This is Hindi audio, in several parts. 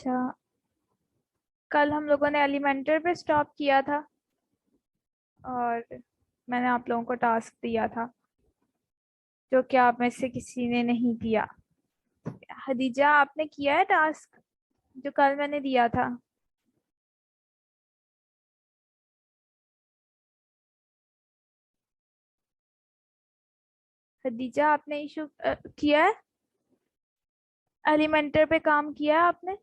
अच्छा, कल हम लोगों ने एलिमेंटर पे स्टॉप किया था और मैंने आप लोगों को टास्क दिया था जो कि आप में से किसी ने नहीं किया। हदीजा, आपने किया है टास्क जो कल मैंने दिया था? हदीजा, आपने इशू किया है? एलिमेंटर पे काम किया है आपने?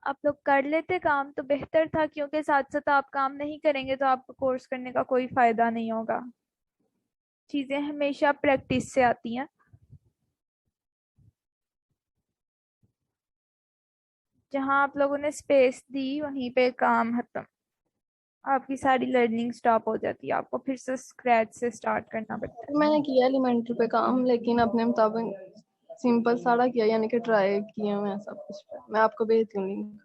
आप लोग कर लेते काम तो बेहतर था, क्योंकि साथ साथ आप काम नहीं करेंगे तो आपको कोर्स करने का कोई फायदा नहीं होगा। चीजें हमेशा प्रैक्टिस से आती हैं। जहां आप लोगों ने स्पेस दी वहीं पे काम खत्म। आपकी सारी लर्निंग स्टॉप हो जाती है, आपको फिर से स्क्रैच से स्टार्ट करना पड़ता है। मैंने किया एलिमेंट्री पे काम, लेकिन अपने मुताबिक सिंपल सारा किया, यानी कि ट्राई किया मैं सब कुछ पे। मैं आपको भेजती हूँ लिंक।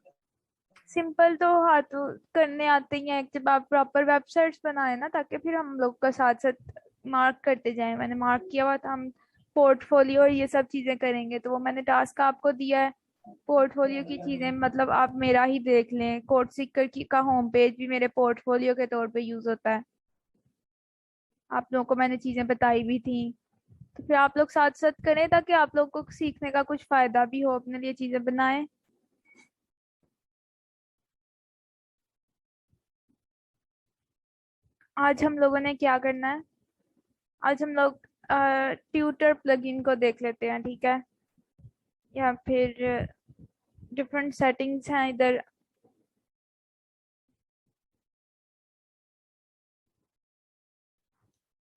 सिंपल तो हाथ करने आते ही हैं, जब आप प्रॉपर वेबसाइट्स बनाए ना, ताकि फिर हम लोग का साथ साथ मार्क करते जाएं। मैंने मार्क किया हुआ था, हम पोर्टफोलियो और ये सब चीजें करेंगे, तो वो मैंने टास्क आपको दिया है। पोर्टफोलियो की चीजें मतलब आप मेरा ही देख लें, कोड सीकर की का होम पेज भी मेरे पोर्टफोलियो के तौर पे यूज होता है। आप लोगों को मैंने चीजें बताई भी थी, तो फिर आप लोग साथ साथ करें ताकि आप लोग को सीखने का कुछ फायदा भी हो, अपने लिए चीजें बनाएं। आज हम लोगों ने क्या करना है? आज हम लोग ट्यूटर प्लगइन को देख लेते हैं, ठीक है? या फिर डिफरेंट सेटिंग्स हैं इधर।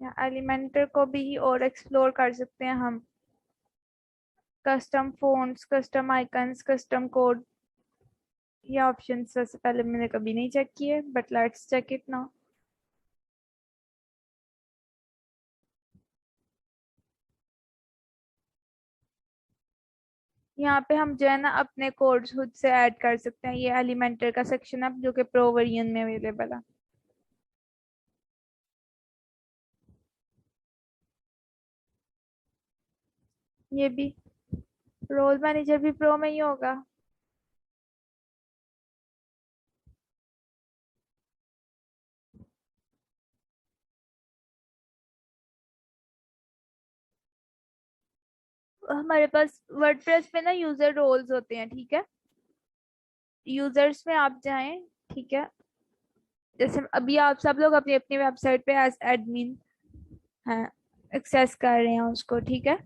या एलिमेंटर को भी और एक्सप्लोर कर सकते हैं हम। Custom fonts, custom icons, custom code, ये ऑप्शंस वैसे पहले मैंने कभी नहीं चेक किए, but let's check it now. यहाँ पे हम जो है ना अपने कोड्स खुद से ऐड कर सकते हैं। ये एलिमेंटर का सेक्शन है जो कि प्रो वर्जन में अवेलेबल है। ये भी रोल मैनेजर भी प्रो में ही होगा। हमारे पास वर्डप्रेस पे ना यूजर रोल्स होते हैं, ठीक है? यूजर्स में आप जाएं, ठीक है? जैसे अभी आप सब लोग अपनी अपनी वेबसाइट पे एज एडमिन हैं, एक्सेस कर रहे हैं उसको, ठीक है?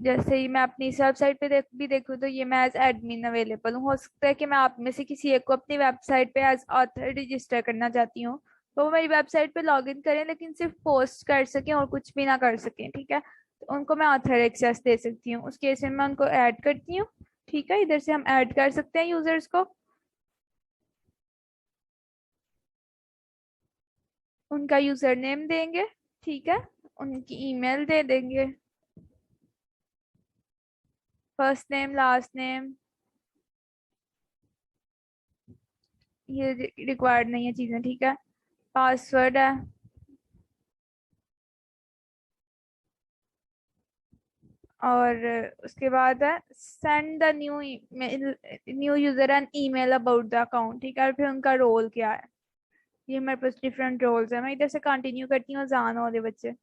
जैसे ही मैं अपनी इस वेबसाइट पे भी देखूँ तो ये मैं एज एडमिन अवेलेबल हूँ। हो सकता है कि मैं आप में से किसी एक को अपनी वेबसाइट पे एज ऑथर रजिस्टर करना चाहती हूँ, तो वो मेरी वेबसाइट पे लॉग इन करें लेकिन सिर्फ पोस्ट कर सकें और कुछ भी ना कर सकें, ठीक है? तो उनको मैं ऑथर एक्सेस दे सकती हूँ। उस केस में मैं उनको ऐड करती हूँ, ठीक है? इधर से हम ऐड कर सकते हैं यूजर्स को। उनका यूजर नेम देंगे, ठीक है? उनकी ईमेल दे देंगे, फर्स्ट नेम लास्ट नेम। ये रिक्वायर्ड नहीं है चीजें, ठीक है? पासवर्ड है। और उसके बाद है send the new new user an email about the account, ठीक है? और फिर उनका रोल क्या है। ये हमारे पास डिफरेंट रोल्स है। मैं इधर से कंटिन्यू करती हूँ, जान हो रहे बच्चे।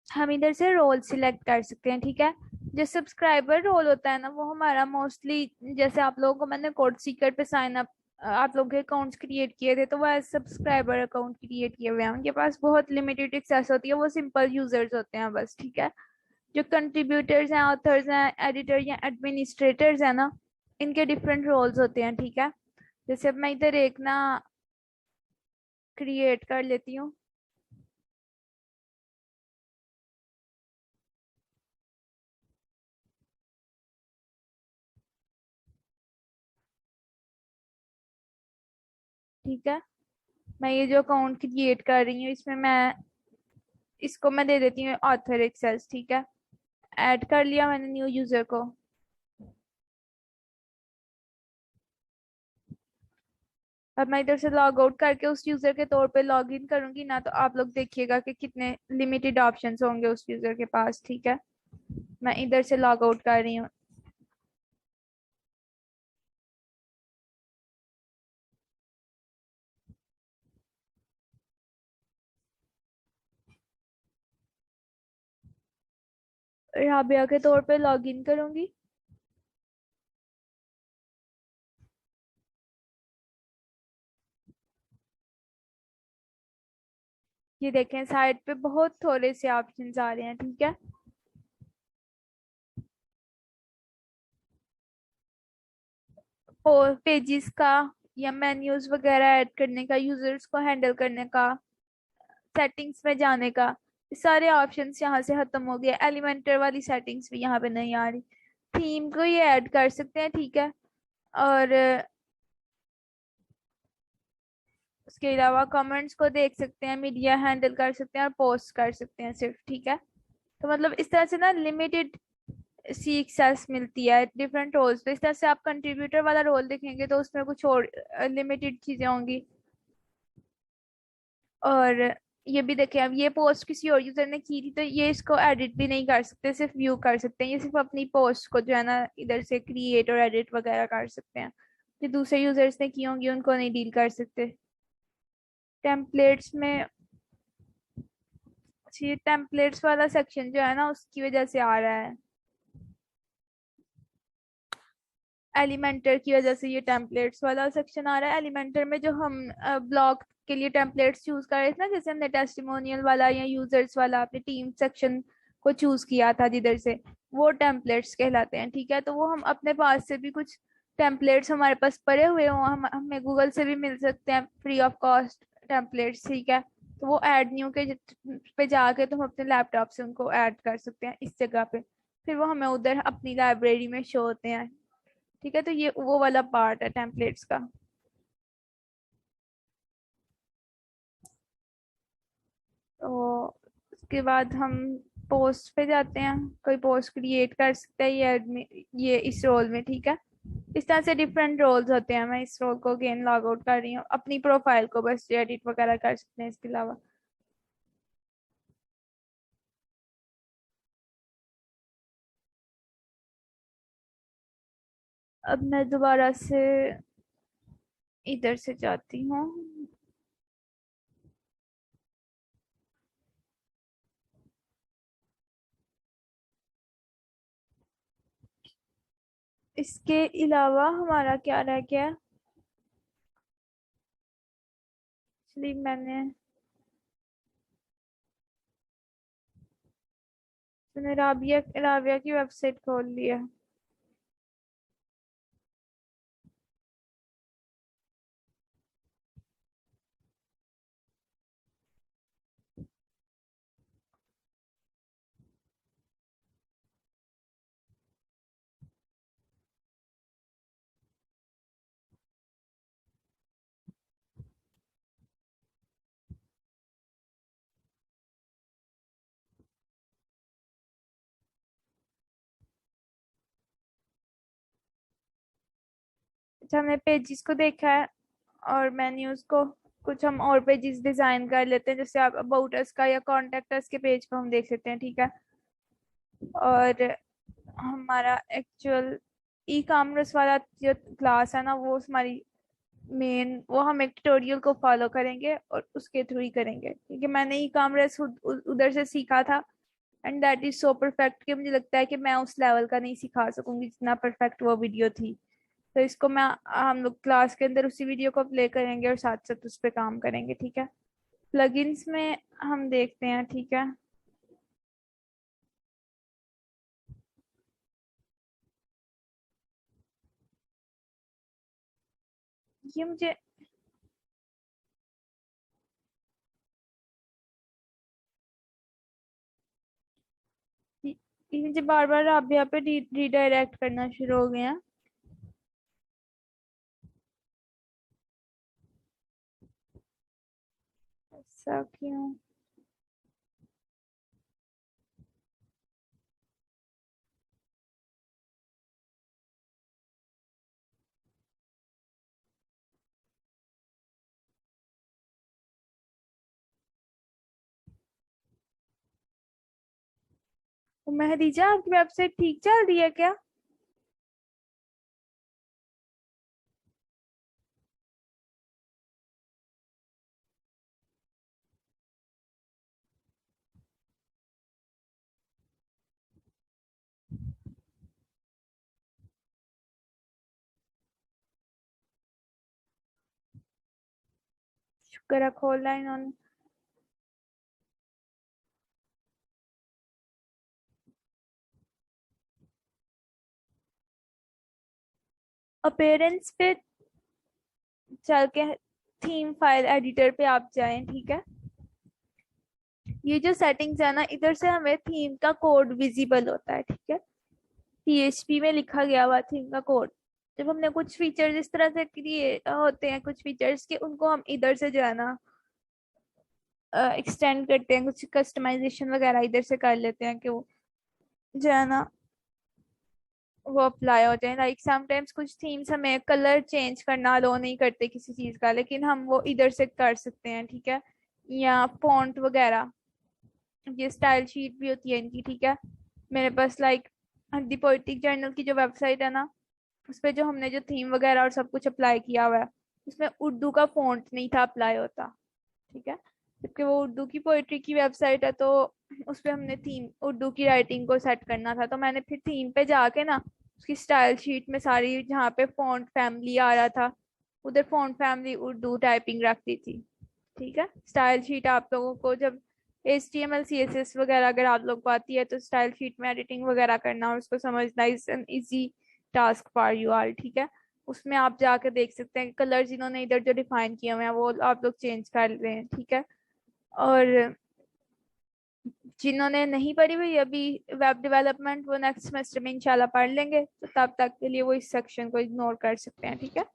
हम इधर से रोल सिलेक्ट कर सकते हैं, ठीक है। जो सब्सक्राइबर रोल होता है ना, वो हमारा मोस्टली, जैसे आप लोगों को मैंने कोड सीक्रेट पे साइन अप, आप लोगों के अकाउंट्स क्रिएट किए थे, तो वो एज सब्सक्राइबर अकाउंट क्रिएट किए हुए हैं, उनके पास बहुत लिमिटेड एक्सेस होती है, वो सिंपल यूजर्स होते हैं बस, ठीक है। जो कंट्रीब्यूटर्स हैं, ऑथर्स हैं, एडिटर या एडमिनिस्ट्रेटर्स हैं ना, इनके डिफरेंट रोल्स होते हैं, ठीक है। जैसे अब मैं इधर एक ना क्रिएट कर लेती हूँ। ठीक है, मैं ये जो अकाउंट क्रिएट कर रही हूँ, इसमें मैं इसको मैं दे देती हूँ ऑथर एक्सेस, ठीक है। ऐड कर लिया मैंने न्यू यूजर को। अब मैं इधर से लॉग आउट करके उस यूजर के तौर पे लॉग इन करूंगी ना, तो आप लोग देखिएगा कि कितने लिमिटेड ऑप्शंस होंगे उस यूजर के पास, ठीक है। मैं इधर से लॉग आउट कर रही हूँ। राबिया के तौर पे लॉग इन करूंगी। ये देखें, साइड पे बहुत थोड़े से ऑप्शंस आ रहे हैं, ठीक है। और पेजेस का या मेन्यूज वगैरह ऐड करने का, यूजर्स को हैंडल करने का, सेटिंग्स में जाने का, ये सारे ऑप्शंस यहाँ से खत्म हो गए। एलिमेंटर वाली सेटिंग्स भी यहाँ पे नहीं आ रही। थीम को ये ऐड कर सकते हैं, ठीक है। और उसके अलावा कमेंट्स को देख सकते हैं, मीडिया हैंडल कर सकते हैं और पोस्ट कर सकते हैं सिर्फ, ठीक है। तो मतलब इस तरह से ना लिमिटेड सी एक्सेस मिलती है डिफरेंट रोल्स पे। इस तरह से आप कंट्रीब्यूटर वाला रोल देखेंगे तो उसमें कुछ और लिमिटेड चीजें होंगी। और ये भी देखें, अब ये पोस्ट किसी और यूजर ने की थी, तो ये इसको एडिट भी नहीं कर सकते, सिर्फ व्यू कर सकते हैं। ये सिर्फ अपनी पोस्ट को जो है ना इधर से क्रिएट और एडिट वगैरह कर सकते हैं। जो दूसरे यूजर्स ने की होंगी उनको नहीं डील कर सकते। टेम्पलेट्स में, ये टेम्पलेट्स वाला सेक्शन जो है ना, उसकी वजह से आ रहा है। एलिमेंटर की वजह से ये टेम्पलेट्स वाला सेक्शन आ रहा है। एलिमेंटर में जो हम ब्लॉग के लिए टेम्पलेट्स चूज कर रहे थे ना, जैसे हमने टेस्टिमोनियल वाला या यूजर्स वाला अपने टीम सेक्शन को चूज किया था जिधर से, वो टेम्पलेट्स कहलाते हैं, ठीक है। तो वो हम अपने पास से भी कुछ टेम्पलेट्स हमारे पास पड़े हुए हों, हम हमें गूगल से भी मिल सकते हैं फ्री ऑफ कॉस्ट टेम्पलेट्स, ठीक है। तो वो ऐड न्यू के पे जाके तुम अपने लैपटॉप से उनको ऐड कर सकते हैं इस जगह पे। फिर वो हमें उधर अपनी लाइब्रेरी में शो होते हैं, ठीक है। तो ये वो वाला पार्ट है टेम्पलेट्स का। तो उसके बाद हम पोस्ट पे जाते हैं। कोई पोस्ट क्रिएट कर सकता है ये ये इस रोल में, ठीक है। इस तरह से डिफरेंट रोल्स होते हैं। मैं इस रोल को अगेन लॉग आउट कर रही हूँ, अपनी प्रोफाइल को बस एडिट वगैरह कर सकते हैं इसके अलावा। अब मैं दोबारा से इधर से जाती हूँ। इसके अलावा हमारा क्या रह गया? इसलिए मैंने राबिया राबिया की वेबसाइट खोल लिया। अच्छा, हमने पेजेस को देखा है और मेन्यूज को। कुछ हम और पेजेस डिजाइन कर लेते हैं, जैसे आप अबाउट अस का या कॉन्टेक्ट अस के पेज को हम देख सकते हैं, ठीक है। और हमारा एक्चुअल ई कॉमर्स वाला जो क्लास है ना, वो हमारी मेन, वो हम एक ट्यूटोरियल को फॉलो करेंगे और उसके थ्रू ही करेंगे, क्योंकि मैंने ई कॉमर्स उधर से सीखा था। And that is so perfect कि मुझे लगता है कि मैं उस लेवल का नहीं सिखा सकूंगी जितना परफेक्ट वो वीडियो थी। तो इसको मैं हम लोग क्लास के अंदर उसी वीडियो को प्ले करेंगे और साथ साथ उस पर काम करेंगे, ठीक है। प्लगइन्स में हम देखते हैं, ठीक है। ये मुझे ये मुझे बार बार आप यहाँ पे रीडायरेक्ट करना शुरू हो गया। ऐसा क्यों? तो मेहदीजा, आपकी वेबसाइट ठीक चल रही है क्या? शुक्र है खोला इन्होंने। अपीयरेंस पे चल के थीम फाइल एडिटर पे आप जाएं, ठीक है। ये जो सेटिंग्स है ना, इधर से हमें थीम का कोड विजिबल होता है, ठीक है। पीएचपी में लिखा गया हुआ थीम का कोड। जब हमने कुछ फीचर्स इस तरह से क्रिएट होते हैं, कुछ फीचर्स के उनको हम इधर से जो है ना एक्सटेंड करते हैं, कुछ कस्टमाइजेशन वगैरह इधर से कर लेते हैं कि वो जो है ना वो अप्लाई हो जाए। लाइक समटाइम्स कुछ थीम्स हमें कलर चेंज करना अलो नहीं करते किसी चीज का, लेकिन हम वो इधर से कर सकते हैं, ठीक है। या फॉन्ट वगैरह, ये स्टाइल शीट भी होती है इनकी, ठीक है। मेरे पास लाइक दी पोएटिक जर्नल की जो वेबसाइट है ना, उस पर जो हमने जो थीम वगैरह और सब कुछ अप्लाई किया हुआ है, उसमें उर्दू का फॉन्ट नहीं था अप्लाई होता, ठीक है। जबकि वो उर्दू की पोइट्री की वेबसाइट है, तो उस पर हमने थीम उर्दू की राइटिंग को सेट करना था। तो मैंने फिर थीम पे जाके ना उसकी स्टाइल शीट में सारी जहाँ पे फॉन्ट फैमिली आ रहा था, उधर फॉन्ट फैमिली उर्दू टाइपिंग रख दी थी, ठीक है। स्टाइल शीट आप लोगों को जब HTML CSS वगैरह अगर आप लोग को आती है, तो स्टाइल शीट में एडिटिंग वगैरह करना और उसको समझना is an easy task for you all, ठीक है। उसमें आप जाकर देख सकते हैं कि कलर्स इन्होंने इधर जो डिफाइन किए हुए हैं वो आप लोग चेंज कर रहे हैं, ठीक है। और जिन्होंने नहीं पढ़ी हुई अभी वेब डेवलपमेंट, वो नेक्स्ट सेमेस्टर में इंशाल्लाह पढ़ लेंगे, तो तब तक के लिए वो इस सेक्शन को इग्नोर कर सकते हैं, ठीक है।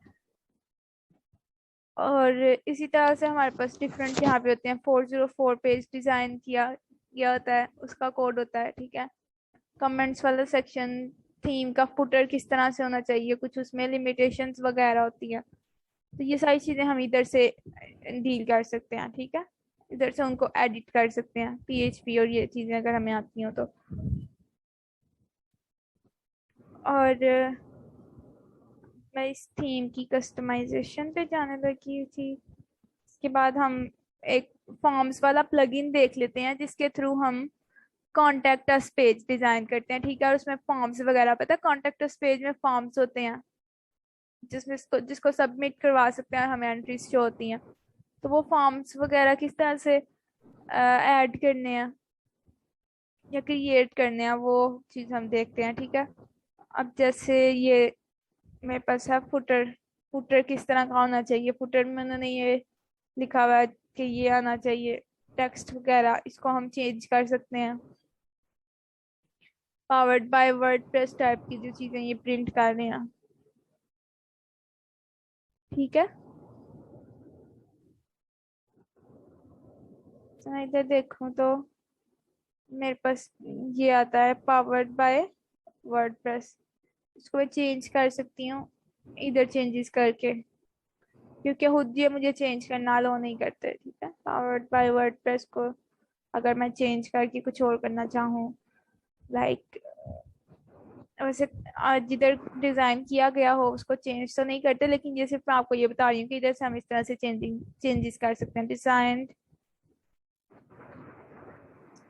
और इसी तरह से हमारे पास डिफरेंट यहाँ पे होते हैं। 404 पेज डिजाइन किया गया होता है, उसका कोड होता है, ठीक है। कमेंट्स वाला सेक्शन, थीम का फुटर किस तरह से होना चाहिए, कुछ उसमें लिमिटेशंस वगैरह होती है। तो ये सारी चीजें हम इधर से डील कर सकते हैं, ठीक है। इधर से उनको एडिट कर सकते हैं, PHP और ये चीजें अगर हमें आती हो तो। और मैं इस थीम की कस्टमाइजेशन पे जाने लगी थी। इसके बाद हम एक फॉर्म्स वाला प्लगइन देख लेते हैं, जिसके थ्रू हम कॉन्टेक्ट अस पेज डिजाइन करते हैं, ठीक है। और उसमें फॉर्म्स वगैरह, पता है कॉन्टेक्ट अस पेज में फॉर्म्स होते हैं जिसमें जिसको सबमिट करवा सकते हैं, हमें एंट्रीज शो होती हैं। तो वो फॉर्म्स वगैरह किस तरह से ऐड करने हैं या क्रिएट करने हैं, वो चीज हम देखते हैं, ठीक है। अब जैसे ये मेरे पास है फुटर। फुटर किस तरह का होना चाहिए, फुटर में उन्होंने ये लिखा हुआ है कि ये आना चाहिए, टेक्स्ट वगैरह इसको हम चेंज कर सकते हैं। पावर्ड बाय वर्डप्रेस टाइप की जो चीजें ये प्रिंट कर रहे हैं, ठीक है। तो मैं इधर देखूं तो मेरे पास ये आता है पावर्ड बाय वर्डप्रेस। इसको मैं चेंज कर सकती हूँ इधर चेंजेस करके, क्योंकि खुद ये मुझे चेंज करना अलाउ नहीं करते, ठीक है। पावर्ड बाय वर्डप्रेस को अगर मैं चेंज करके कुछ और करना चाहूँ, लाइक वैसे जिधर डिजाइन किया गया हो उसको चेंज तो नहीं करते, लेकिन ये सिर्फ मैं आपको ये बता रही हूँ कि इधर से हम इस तरह से चेंजिंग चेंजेस कर सकते हैं। डिजाइन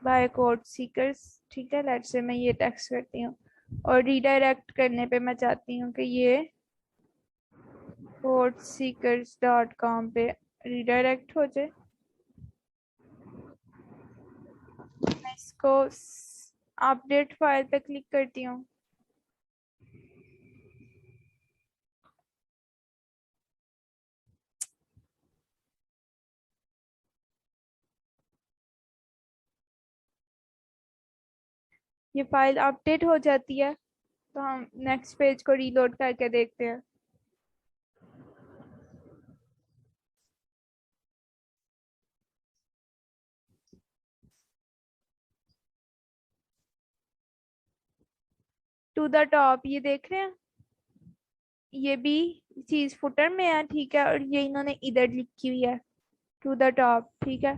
बाय कोड सीकर्स, ठीक है। लेट्स से मैं ये टेक्स्ट करती हूँ और रीडायरेक्ट करने पे मैं चाहती हूँ कि ये codeseekers.com पे रीडायरेक्ट हो जाए। मैं इसको अपडेट फाइल पे क्लिक करती हूँ। ये फाइल अपडेट हो जाती है तो हम नेक्स्ट पेज को रीलोड करके देखते हैं। टू द टॉप ये देख रहे हैं, ये भी चीज फुटर में है, ठीक है। और ये इन्होंने इधर लिखी हुई है टू द टॉप, ठीक है।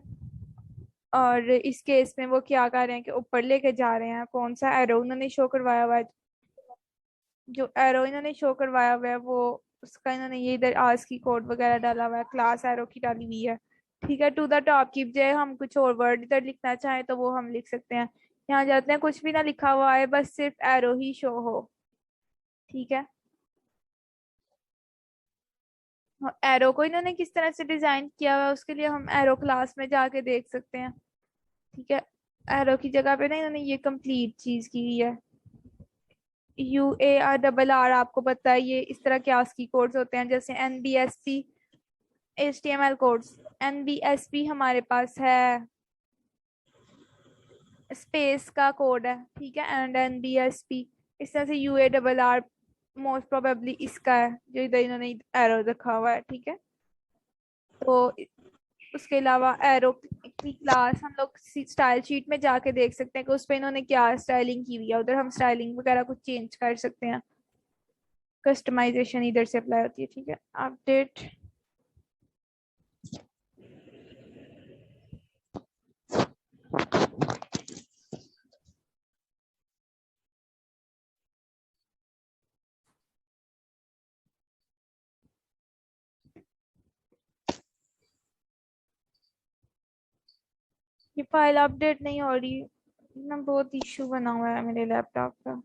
और इस केस में वो क्या कर रहे हैं कि ऊपर लेके जा रहे हैं। कौन सा एरो उन्होंने शो करवाया हुआ है, जो एरो इन्होंने शो करवाया हुआ है वो उसका इन्होंने ये इधर आस्क की कोड वगैरह डाला हुआ है, क्लास एरो की डाली हुई है, ठीक है। टू द टॉप की बजाय हम कुछ और वर्ड इधर लिखना चाहें तो वो हम लिख सकते हैं। यहाँ जाते हैं, कुछ भी ना लिखा हुआ है, बस सिर्फ एरो ही शो हो, ठीक है। एरो को इन्होंने किस तरह से डिजाइन किया हुआ है उसके लिए हम एरो क्लास में जाके देख सकते हैं, ठीक है। एरो की जगह पे ना इन्होंने ये कंप्लीट चीज की हुई है। UARRR, आपको पता है ये इस तरह के ASCII कोड्स होते हैं, जैसे NBSP HTML कोड्स। NBSP हमारे पास है, स्पेस का कोड है, ठीक है। एंड NBSP इस तरह से UARR मोस्ट प्रोबेबली इसका है जो इधर इन्होंने एरो रखा हुआ है, ठीक है। तो उसके अलावा एरो की क्लास हम लोग स्टाइल शीट में जाके देख सकते हैं कि उस पे इन्होंने क्या स्टाइलिंग की हुई है। उधर हम स्टाइलिंग वगैरह कुछ चेंज कर सकते हैं। कस्टमाइजेशन इधर से अप्लाई होती है, ठीक है। अपडेट, ये फाइल अपडेट नहीं हो रही ना, बहुत इशू बना हुआ है मेरे लैपटॉप का।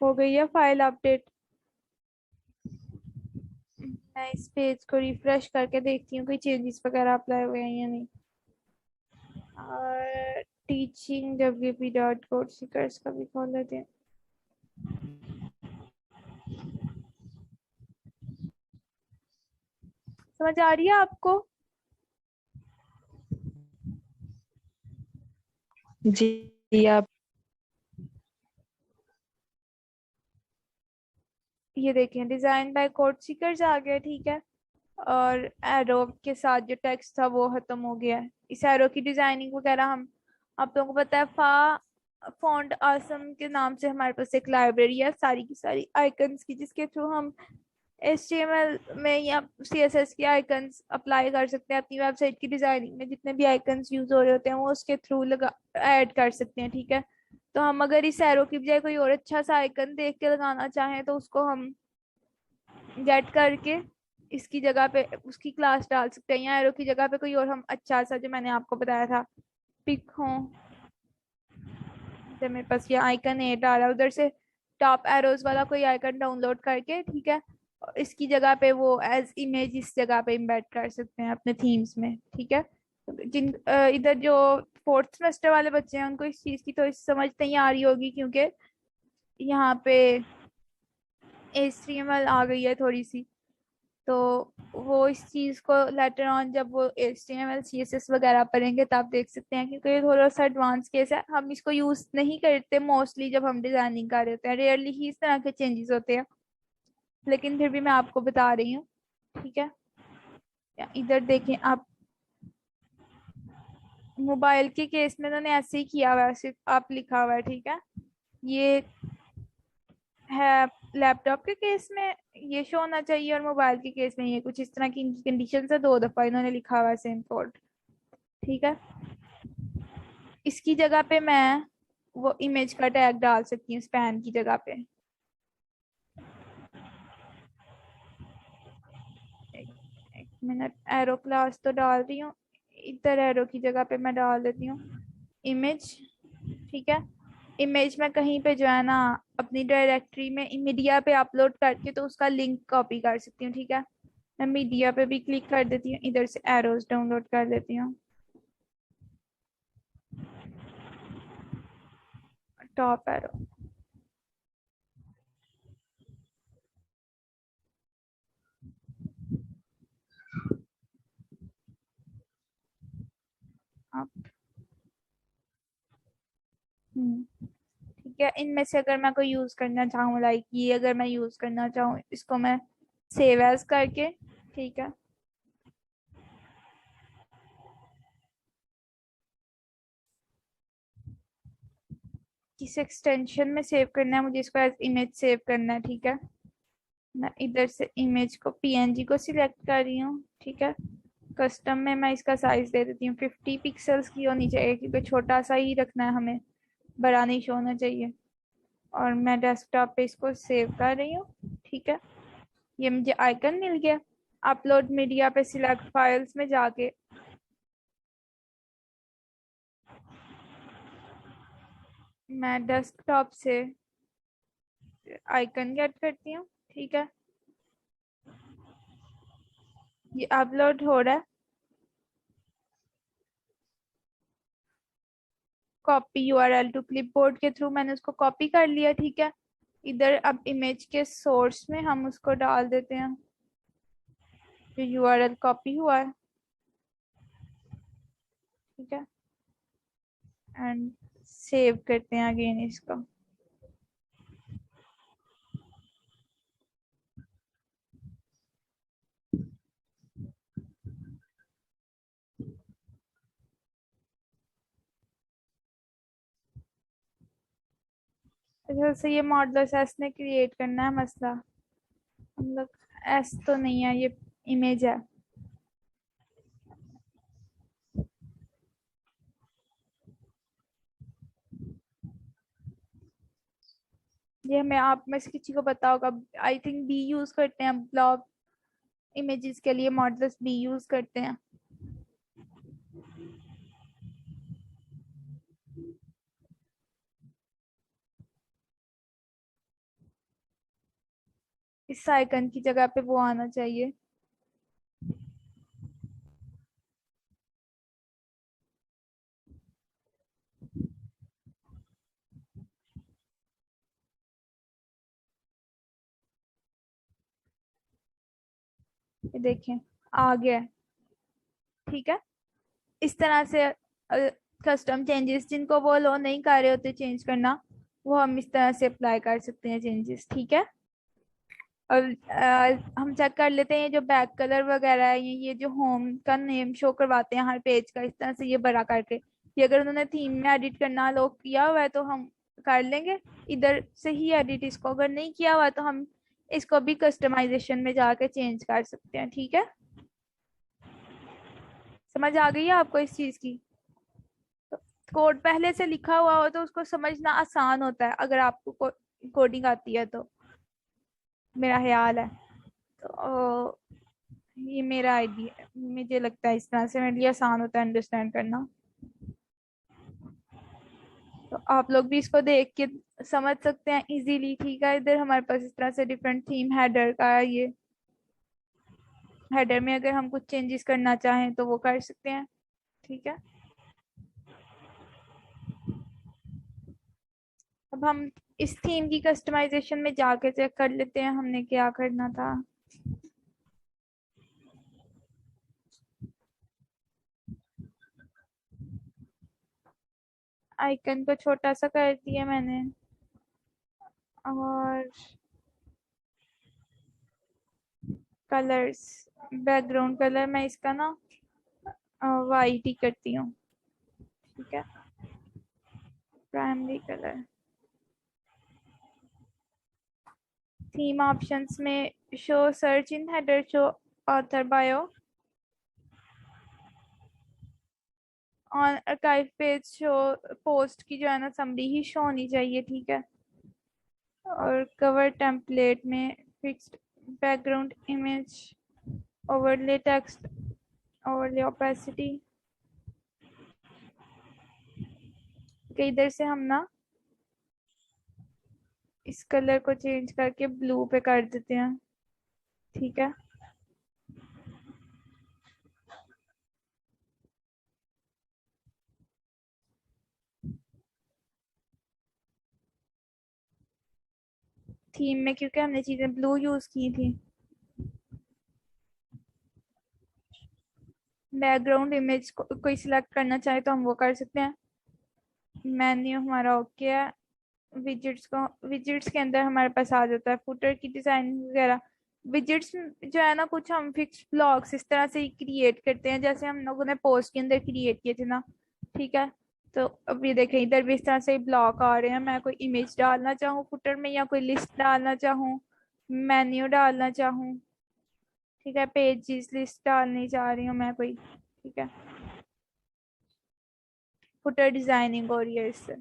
हो गई है फाइल अपडेट। मैं इस पेज को रिफ्रेश करके देखती हूँ कोई चेंजेस वगैरह अप्लाई हुए हैं या नहीं। और टीचिंग wp.codeseekers का भी खोल लेते हैं। समझ आ रही है आपको? जी आप। ये देखें, डिजाइन बाय कोड सीकर्स आ गया, ठीक है। और एरो के साथ जो टेक्स्ट था वो खत्म हो गया है। इस एरो की डिजाइनिंग वगैरह हम, आप लोगों को पता है फॉन्ट आसम के नाम से हमारे पास एक लाइब्रेरी है सारी की सारी आइकन्स की, जिसके थ्रू हम HTML में या CSS के आइकन्स अप्लाई कर सकते हैं अपनी वेबसाइट की डिजाइनिंग में। जितने भी आइकन्स यूज हो रहे होते हैं वो उसके थ्रू लगा ऐड कर सकते हैं, ठीक है। तो हम अगर इस एरो की बजाय कोई और अच्छा सा आइकन देख के लगाना चाहें तो उसको हम गेट करके इसकी जगह पे उसकी क्लास डाल सकते हैं, या एरो की जगह पे कोई और हम अच्छा सा जो मैंने आपको बताया था पिक हो। जब मेरे पास ये आइकन है डाला, उधर से टॉप एरोज वाला कोई आइकन डाउनलोड करके, ठीक है, और इसकी जगह पे वो एज इमेज इस जगह पे इम्बेड कर सकते हैं अपने थीम्स में, ठीक है। जिन इधर जो फोर्थ सेमेस्टर वाले बच्चे हैं उनको इस चीज की तो समझ नहीं आ रही होगी, क्योंकि यहाँ पे HTML आ गई है थोड़ी सी। तो वो इस चीज को लेटर ऑन जब वो HTML CSS वगैरह पढ़ेंगे तब देख सकते हैं, क्योंकि ये थोड़ा सा एडवांस केस है। हम इसको यूज नहीं करते मोस्टली, जब हम डिजाइनिंग कर रहे होते हैं रेयरली ही इस तरह के चेंजेस होते हैं, लेकिन फिर भी मैं आपको बता रही हूँ, ठीक है। इधर देखें आप, मोबाइल के केस में उन्होंने ऐसे ही किया हुआ है, सिर्फ आप लिखा हुआ है, ठीक है। ये है लैपटॉप के केस में ये शो होना चाहिए और मोबाइल के केस में ये, कुछ इस तरह की इनकी कंडीशन है, 2 दफा इन्होंने लिखा हुआ है सेम कोड। ठीक है, इसकी जगह पे मैं वो इमेज का टैग डाल सकती हूँ स्पैन की जगह पे। एक मिनट, एरो क्लास तो डाल रही हूँ, इधर एरो की जगह पे मैं डाल देती हूँ इमेज। ठीक है, इमेज में कहीं पे जो है ना अपनी डायरेक्टरी में मीडिया पे अपलोड करके तो उसका लिंक कॉपी कर सकती हूँ। ठीक है, मैं मीडिया पे भी क्लिक कर देती हूँ, इधर से एरोज डाउनलोड कर देती हूँ, टॉप एरो। अब ठीक है, इनमें से अगर मैं कोई यूज करना चाहूँ, लाइक ये अगर मैं यूज करना चाहूँ इसको मैं सेव एज करके, ठीक है, किस एक्सटेंशन में सेव करना है मुझे, इसको एज इमेज सेव करना है। ठीक है, मैं इधर से इमेज को पीएनजी को सिलेक्ट कर रही हूँ। ठीक है, कस्टम में मैं इसका साइज दे देती हूँ 50 पिक्सल्स की होनी चाहिए, क्योंकि छोटा सा ही रखना है हमें, बड़ा नहीं शो होना चाहिए। और मैं डेस्कटॉप पे इसको सेव कर रही हूँ। ठीक है, ये मुझे आइकन मिल गया। अपलोड मीडिया पे सिलेक्ट फाइल्स में जाके मैं डेस्कटॉप से आइकन गेट करती हूँ। ठीक है, ये अपलोड हो रहा है। कॉपी यूआरएल टू क्लिपबोर्ड के थ्रू मैंने उसको कॉपी कर लिया। ठीक है, इधर अब इमेज के सोर्स में हम उसको डाल देते हैं जो यूआरएल कॉपी हुआ है। ठीक है, एंड सेव करते हैं अगेन इसको। जैसे ये मॉडल एस ने क्रिएट करना है मसला, हम लोग एस तो नहीं है, ये इमेज है। ये हमें आप में से किसी को पता होगा, आई थिंक बी यूज करते हैं ब्लॉग इमेजेस के लिए, मॉडल्स बी यूज करते हैं। इस आइकन की जगह पे वो आना चाहिए। ये देखें, आ गया है। ठीक है, इस तरह से कस्टम चेंजेस जिनको वो लोग नहीं कर रहे होते चेंज करना, वो हम इस तरह से अप्लाई कर सकते हैं चेंजेस। ठीक है, और हम चेक कर लेते हैं जो बैक कलर वगैरह है, ये जो होम का नेम शो करवाते हैं हर पेज का, इस तरह से ये बड़ा करके, ये अगर उन्होंने थीम में एडिट करना लोग किया हुआ है तो हम कर लेंगे इधर से ही एडिट इसको, अगर नहीं किया हुआ तो हम इसको भी कस्टमाइजेशन में जाके चेंज कर सकते हैं। ठीक है, समझ आ गई है आपको इस चीज की? तो कोड पहले से लिखा हुआ हो तो उसको समझना आसान होता है, अगर आपको कोडिंग आती है तो, मेरा ख्याल है। तो ये मेरा आइडिया, मुझे लगता है इस तरह से मेरे लिए आसान होता है अंडरस्टैंड करना। तो आप लोग भी इसको देख के समझ सकते हैं इजीली। ठीक है, इधर हमारे पास इस तरह से डिफरेंट थीम हेडर का है, ये हेडर में अगर हम कुछ चेंजेस करना चाहें तो वो कर सकते हैं। ठीक है, अब हम इस थीम की कस्टमाइजेशन में जाके चेक कर लेते हैं हमने क्या करना था। आइकन को छोटा सा कर दिया मैंने, और कलर्स, बैकग्राउंड कलर मैं इसका ना वाइट ही करती हूँ। ठीक है, प्राइमरी कलर थीम ऑप्शंस में show search in header, show author bio, on archive page show, post की जो है ना समरी ही शो होनी चाहिए, ठीक है। और कवर टेम्पलेट में fixed background image, overlay text, overlay opacity. इधर से हम ना इस कलर को चेंज करके ब्लू पे कर देते हैं, ठीक है। थीम में क्योंकि हमने चीजें ब्लू यूज की थी। बैकग्राउंड इमेज को कोई सिलेक्ट करना चाहे तो हम वो कर सकते हैं। मेन्यू हमारा ओके है। विजिट्स के अंदर हमारे पास आ जाता है फुटर की डिजाइन वगैरह। विजिट्स जो है ना कुछ हम फिक्स ब्लॉक्स इस तरह से क्रिएट करते हैं जैसे हम लोगों ने पोस्ट के अंदर क्रिएट किए थे ना, ठीक है। तो अब ये देखें इधर भी इस तरह से ब्लॉक आ रहे हैं। मैं कोई इमेज डालना चाहूँ फुटर में या कोई लिस्ट डालना चाहूँ, मेन्यू डालना चाहूँ, ठीक है, पेजेस लिस्ट डालनी चाह रही हूँ मैं कोई, ठीक है। फुटर डिजाइनिंग हो रही है इससे,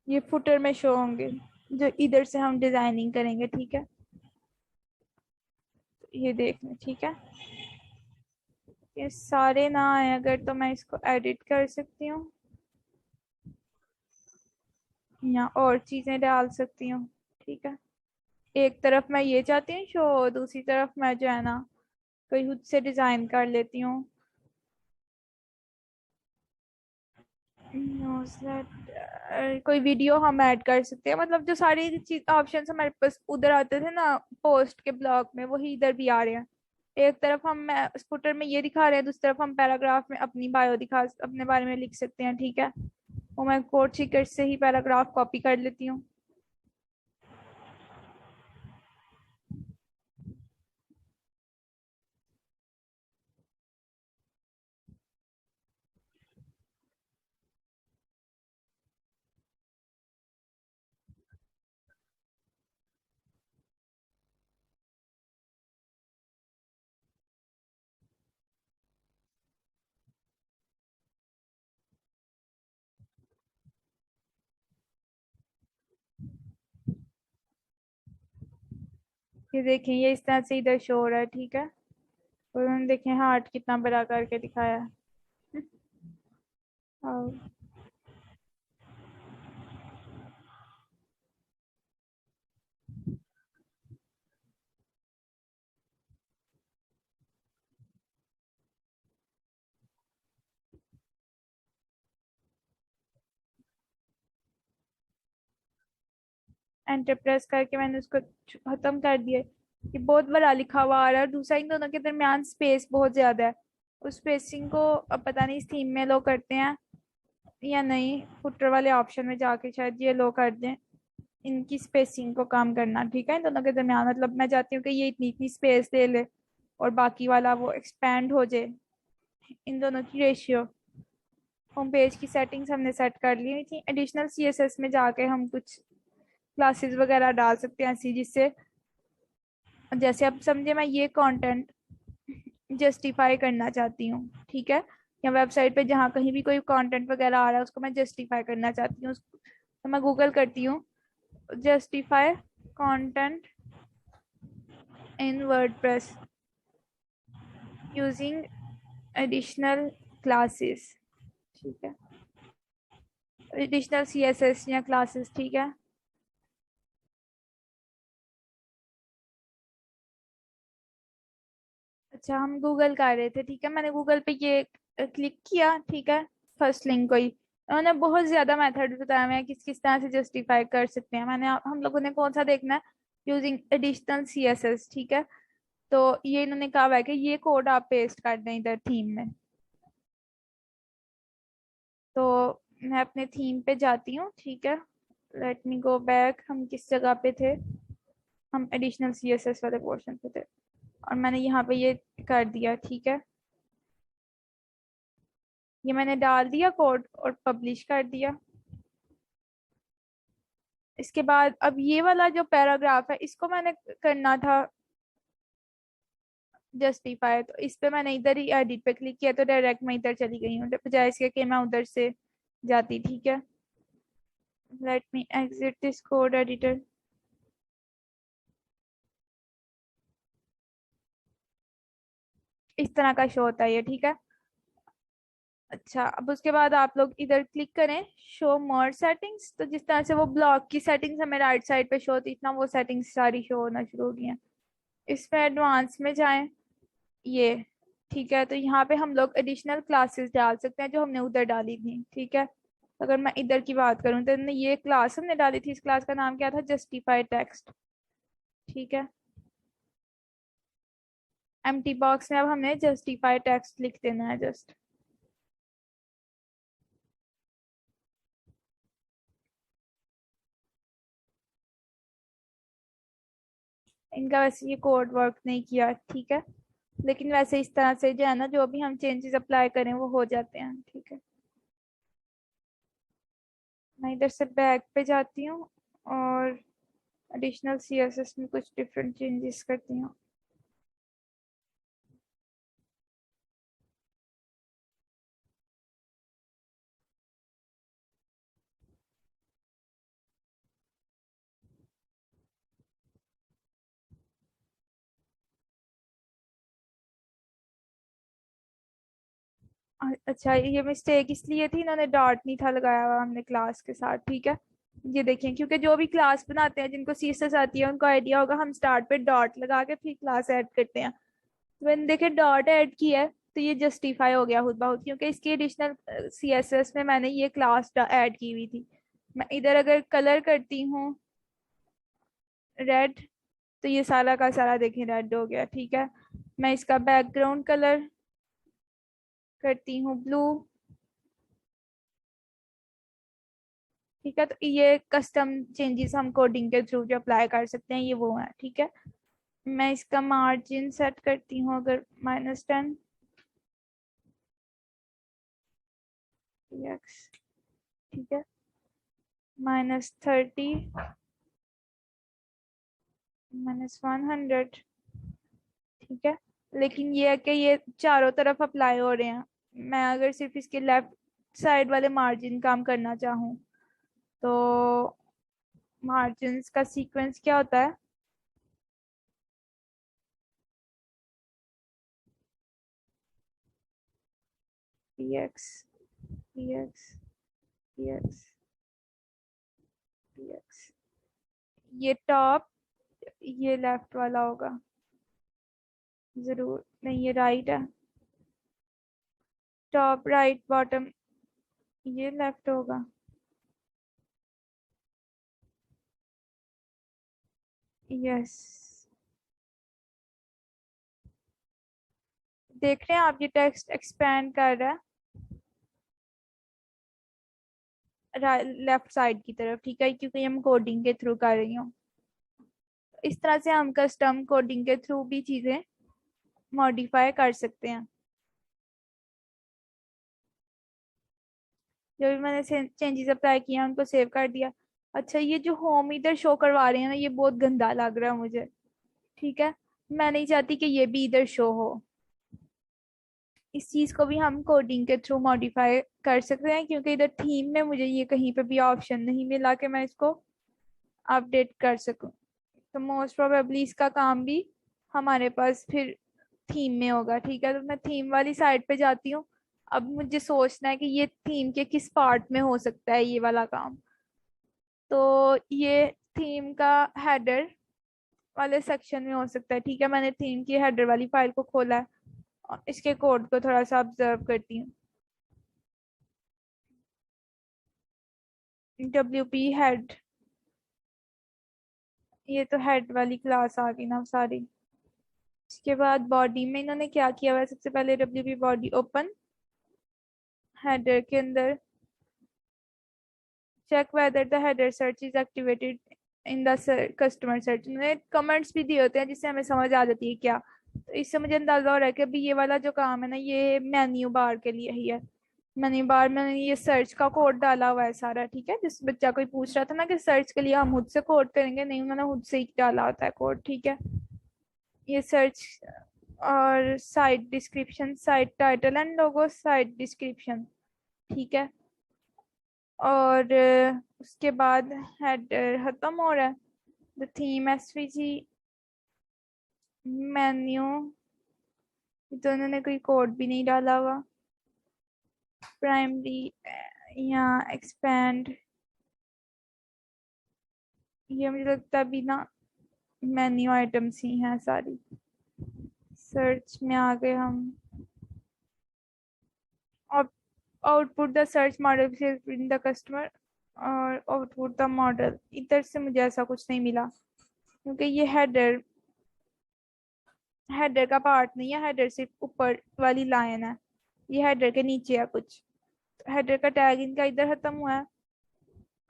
ये फुटर में शो होंगे जो इधर से हम डिजाइनिंग करेंगे, ठीक है। ये देख लें, ठीक है। ये सारे ना आए अगर तो मैं इसको एडिट कर सकती हूँ या और चीजें डाल सकती हूँ, ठीक है। एक तरफ मैं ये चाहती हूँ शो, दूसरी तरफ मैं जो है ना कोई खुद से डिजाइन कर लेती हूँ। कोई वीडियो हम ऐड कर सकते हैं, मतलब जो सारी चीज ऑप्शन हमारे पास उधर आते थे ना पोस्ट के ब्लॉग में वही इधर भी आ रहे हैं। एक तरफ हम स्कूटर में ये दिखा रहे हैं, दूसरी तरफ हम पैराग्राफ में अपनी बायो दिखा अपने बारे में लिख सकते हैं, ठीक है। वो मैं कोड सीकर से ही पैराग्राफ कॉपी कर लेती हूँ। ये देखें ये इस तरह से इधर शो हो रहा है, ठीक है। और उन्होंने देखें हार्ट कितना बड़ा करके दिखाया है। और एंटर प्रेस करके मैंने उसको खत्म कर दिया। ये बहुत बड़ा लिखा हुआ आ रहा है और दूसरा इन दोनों के दरमियान स्पेस बहुत ज्यादा है। उस स्पेसिंग को अब पता नहीं इस थीम में लो करते हैं या नहीं, फुटर वाले ऑप्शन में जाके शायद ये लो कर दें। इनकी स्पेसिंग को काम करना, ठीक है, इन दोनों के दरमियान, मतलब मैं चाहती हूँ कि ये इतनी इतनी स्पेस ले ले और बाकी वाला वो एक्सपैंड हो जाए। इन दोनों की रेशियो। होम पेज की सेटिंग्स हमने सेट कर ली हुई थी। एडिशनल सीएसएस में जाके हम कुछ क्लासेस वगैरह डाल सकते हैं ऐसी जिससे, जैसे अब समझे मैं ये कंटेंट जस्टिफाई करना चाहती हूँ, ठीक है। या वेबसाइट पे जहाँ कहीं भी कोई कंटेंट वगैरह आ रहा है उसको मैं जस्टिफाई करना चाहती हूँ, तो मैं गूगल करती हूँ justify content in WordPress using additional classes, ठीक है, एडिशनल सीएसएस या क्लासेस, ठीक है। अच्छा हम गूगल कर रहे थे, ठीक है, मैंने गूगल पे ये क्लिक किया, ठीक है, फर्स्ट लिंक को ही उन्होंने बहुत ज्यादा मेथड बताया हुआ है किस किस तरह से जस्टिफाई कर सकते हैं। हम लोगों ने कौन सा देखना है, यूजिंग एडिशनल सीएसएस, ठीक है। तो ये इन्होंने कहा हुआ है कि ये कोड आप पेस्ट कर दें इधर थीम में। तो मैं अपने थीम पे जाती हूँ, ठीक है। लेट मी गो बैक, हम किस जगह पे थे, हम एडिशनल सीएसएस वाले पोर्शन पे थे और मैंने यहाँ पे ये कर दिया, ठीक है। ये मैंने डाल दिया कोड और पब्लिश कर दिया। इसके बाद अब ये वाला जो पैराग्राफ है इसको मैंने करना था जस्टिफाई, तो इस पे मैंने इधर ही एडिट पे क्लिक किया तो डायरेक्ट मैं इधर चली गई हूँ बजाय इसके कि मैं उधर से जाती। ठीक है, let me exit this code editor. इस तरह का शो होता है ये। ठीक है, अच्छा अब उसके बाद आप लोग इधर क्लिक करें शो मोर सेटिंग्स, तो जिस तरह से वो ब्लॉक की सेटिंग्स हमें राइट साइड पे शो होती इतना वो सेटिंग्स सारी शो होना शुरू हो गई हैं। इसमें एडवांस में जाएं ये। ठीक है, तो यहाँ पे हम लोग एडिशनल क्लासेस डाल सकते हैं जो हमने उधर डाली थी। ठीक है, अगर मैं इधर की बात करूँ तो ये क्लास हमने डाली थी, इस क्लास का नाम क्या था, जस्टिफाई टेक्स्ट। ठीक है, एम्प्टी बॉक्स में अब हमने जस्टिफाई टेक्स्ट लिख देना है जस्ट। इनका वैसे ये कोड वर्क नहीं किया, ठीक है, लेकिन वैसे इस तरह से जो है ना जो भी हम चेंजेस अप्लाई करें वो हो जाते हैं। ठीक है, मैं इधर से बैक पे जाती हूँ और एडिशनल सीएसएस में कुछ डिफरेंट चेंजेस करती हूँ। अच्छा ये मिस्टेक इसलिए थी, इन्होंने डॉट नहीं था लगाया हुआ हमने क्लास के साथ। ठीक है, ये देखें, क्योंकि जो भी क्लास बनाते हैं जिनको सीएसएस आती है उनको आइडिया होगा हम स्टार्ट पे डॉट लगा के फिर क्लास ऐड करते हैं। तो मैंने देखे डॉट ऐड किया है तो ये जस्टिफाई हो गया खुद ब खुद, क्योंकि इसकी एडिशनल सीएसएस में मैंने ये क्लास ऐड की हुई थी। मैं इधर अगर कलर करती हूँ रेड तो ये सारा का सारा देखें रेड हो गया। ठीक है, मैं इसका बैकग्राउंड कलर करती हूँ ब्लू। ठीक है, तो ये कस्टम चेंजेस हम कोडिंग के थ्रू जो अप्लाई कर सकते हैं ये वो है। ठीक है, मैं इसका मार्जिन सेट करती हूँ अगर -10 एक्स। ठीक है, -30 -100। ठीक है, लेकिन ये है कि ये चारों तरफ अप्लाई हो रहे हैं। मैं अगर सिर्फ इसके लेफ्ट साइड वाले मार्जिन काम करना चाहूँ तो मार्जिन का सीक्वेंस क्या होता है, P x P x P x P x. ये टॉप ये लेफ्ट वाला होगा, जरूर नहीं ये राइट है, टॉप राइट बॉटम ये लेफ्ट होगा। यस, देख रहे हैं आप ये टेक्स्ट एक्सपैंड कर रहा है लेफ्ट साइड की तरफ। ठीक है, क्योंकि हम कोडिंग के थ्रू कर रही हूँ। इस तरह से हम कस्टम कोडिंग के थ्रू भी चीजें मॉडिफाई कर सकते हैं। जो भी मैंने चेंजेस अप्लाई किया उनको सेव कर दिया। अच्छा ये जो होम इधर शो करवा रहे हैं ना ये बहुत गंदा लग रहा है मुझे। ठीक है, मैं नहीं चाहती कि ये भी इधर शो हो। इस चीज को भी हम कोडिंग के थ्रू मॉडिफाई कर सकते हैं, क्योंकि इधर थीम में मुझे ये कहीं पे भी ऑप्शन नहीं मिला कि मैं इसको अपडेट कर सकूं। तो मोस्ट प्रोबेबली इसका काम भी हमारे पास फिर थीम में होगा। ठीक है, तो मैं थीम वाली साइड पे जाती हूँ। अब मुझे सोचना है कि ये थीम के किस पार्ट में हो सकता है ये वाला काम। तो ये थीम का हेडर वाले सेक्शन में हो सकता है। ठीक है, मैंने थीम की हेडर वाली फाइल को खोला है और इसके कोड को थोड़ा सा ऑब्जर्व करती हूँ। WP हेड, ये तो हेड वाली क्लास आ गई ना सारी। इसके बाद बॉडी में इन्होंने क्या किया हुआ है, सबसे पहले WP बॉडी ओपन, हेडर के अंदर check whether the header search is activated in the customer search. उन्होंने कमेंट्स भी दिए होते हैं जिससे हमें समझ आ जाती है क्या। तो इससे मुझे अंदाजा हो रहा है कि अभी ये वाला जो काम है ना ये मेन्यू बार के लिए ही है। मैंने बार मैंने ये सर्च का कोड डाला हुआ है सारा, ठीक है। जिस बच्चा कोई पूछ रहा था ना कि सर्च के लिए हम खुद से कोड करेंगे, नहीं, मैंने खुद से ही डाला होता है कोड, ठीक है। ये सर्च और site description, site title and logo, site description, ठीक है। और उसके बाद हेडर खत्म हो रहा है। द थीम एसवीजी, मेन्यू, तो उन्होंने कोई कोड भी नहीं डाला हुआ। प्राइमरी, यहाँ एक्सपेंड, ये मुझे लगता है भी ना मेन्यू आइटम्स ही हैं सारी। सर्च में आ गए हम। Output the search model in the customer, और आउटपुट द मॉडल, इधर से मुझे ऐसा कुछ नहीं मिला क्योंकि ये हेडर हेडर का पार्ट नहीं है, हेडर सिर्फ ऊपर वाली लाइन है, ये हेडर के नीचे है कुछ। हेडर का टैग इनका इधर खत्म हुआ है,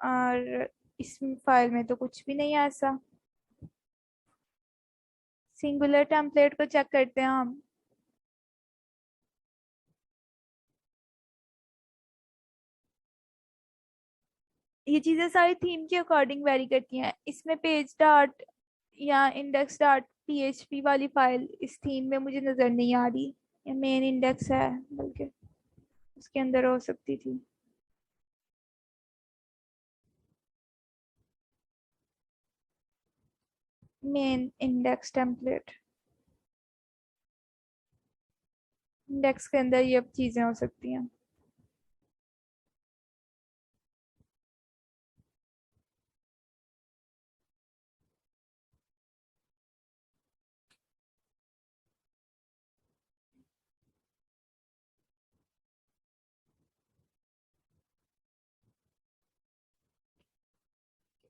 और इस फाइल में तो कुछ भी नहीं है ऐसा। सिंगुलर टेम्पलेट को चेक करते हैं हम। ये चीजें सारी थीम के अकॉर्डिंग वेरी करती हैं। इसमें पेज डार्ट या इंडेक्स डार्ट पीएचपी वाली फाइल इस थीम में मुझे नजर नहीं आ रही। ये मेन इंडेक्स है, बल्कि उसके अंदर हो सकती थी। मेन इंडेक्स टेम्पलेट, इंडेक्स के अंदर ये अब चीजें हो सकती हैं।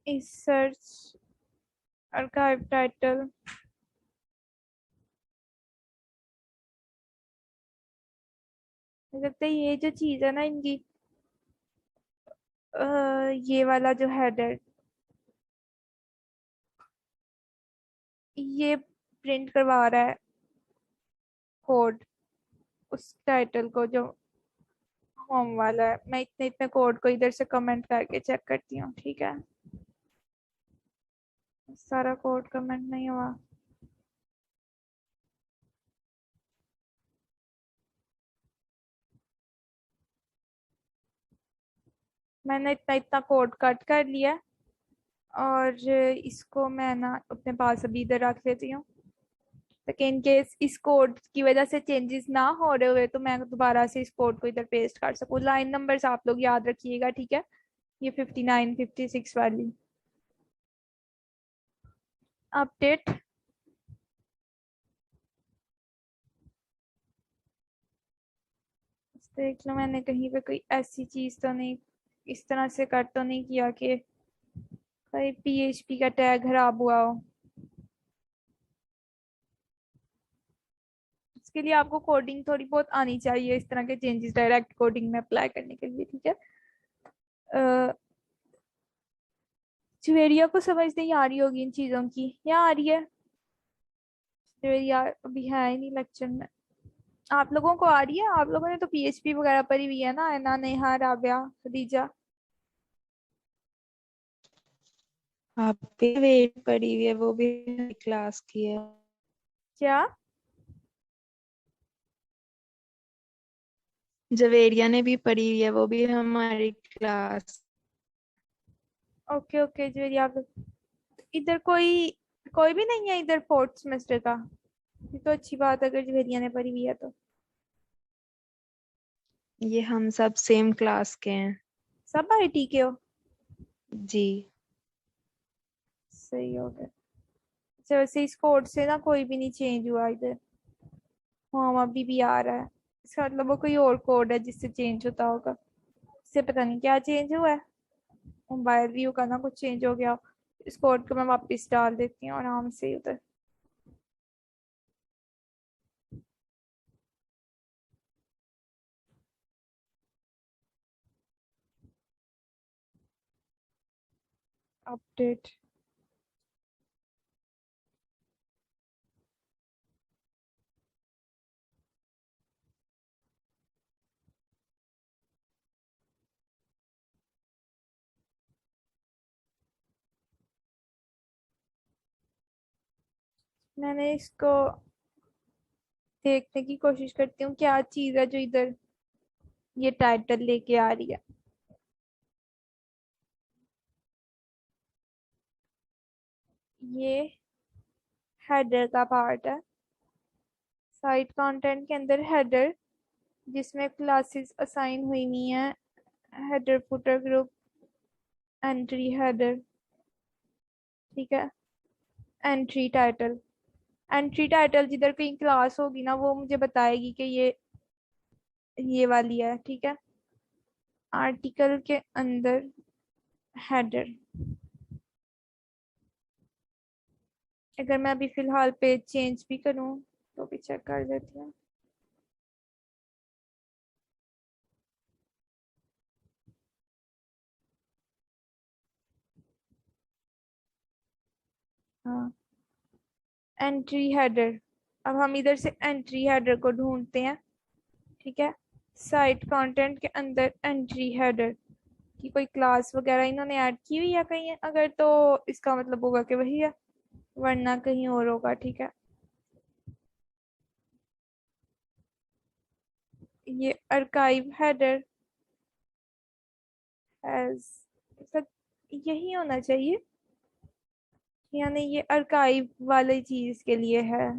इस सर्च आर्काइव टाइटल, मुझे लगता है ये जो चीज है ना इनकी, ये वाला जो हेडर, ये प्रिंट करवा रहा है कोड उस टाइटल को जो होम वाला है। मैं इतने इतने कोड को इधर से कमेंट करके चेक करती हूँ, ठीक है। सारा कोड कमेंट नहीं हुआ। मैंने इतना इतना कोड कट कर लिया है, और इसको मैं ना अपने पास अभी इधर रख लेती हूँ, ताकि इन केस इस कोड की वजह से चेंजेस ना हो रहे हुए तो मैं दोबारा से इस कोड को इधर पेस्ट कर सकूँ। लाइन नंबर्स आप लोग याद रखिएगा, ठीक है। ये 59 56 वाली अपडेट। देख लो मैंने कहीं पे कोई ऐसी चीज तो नहीं, इस तरह से कट तो नहीं किया कि कोई पीएचपी का टैग खराब हुआ हो। इसके लिए आपको कोडिंग थोड़ी बहुत आनी चाहिए, इस तरह के चेंजेस डायरेक्ट कोडिंग में अप्लाई करने के लिए, ठीक है। जुवेरिया को समझ नहीं आ रही होगी इन चीजों की, या आ रही है? जुवेरिया अभी है ही नहीं लेक्चर में। आप लोगों को आ रही है? आप लोगों ने तो पीएचपी वगैरह पढ़ी हुई है ना, नेहा, राबिया, खदीजा। आप भी वेट पड़ी हुई है, वो भी क्लास की है। क्या? जवेरिया ने भी पढ़ी हुई है, वो भी हमारी क्लास। ओके ओके जुवेरिया, आप इधर कोई कोई भी नहीं है इधर फोर्थ सेमेस्टर का? ये तो अच्छी बात है अगर जुवेरिया ने पढ़ी हुई है तो। ये हम सब सेम क्लास के हैं। सब आईटी के हो? जी। सही हो गया। अच्छा, वैसे इस कोड से ना कोई भी नहीं चेंज हुआ इधर। हाँ, अभी भी आ रहा है। इसका मतलब वो कोई और कोड है जिससे चेंज होता होगा। इससे पता नहीं क्या चेंज हुआ है। मोबाइल व्यू का ना कुछ चेंज हो गया। इस कोड को मैं वापस डाल देती हूँ आराम से उधर। अपडेट। मैंने इसको देखने की कोशिश करती हूँ क्या चीज है जो इधर ये टाइटल लेके आ रही है। ये हेडर का पार्ट है। साइट कंटेंट के अंदर हेडर जिसमें क्लासेस असाइन हुई नहीं है। Header footer group entry header. ठीक है। Entry title. एंट्री टाइटल जिधर कहीं क्लास होगी ना वो मुझे बताएगी कि ये वाली है। ठीक है। आर्टिकल के अंदर हेडर। अगर मैं अभी फिलहाल पेज चेंज भी करूं तो भी चेक कर देती हूँ। हाँ। Entry header. अब हम इधर से एंट्री हेडर को ढूंढते हैं। ठीक है। साइट कंटेंट के अंदर एंट्री हेडर की कोई क्लास वगैरह इन्होंने ऐड की हुई है कहीं, अगर तो इसका मतलब होगा कि वही है, वरना कहीं और होगा। ठीक है। ये archive header has, मतलब यही होना चाहिए, यानी ये archive वाली चीज के लिए है।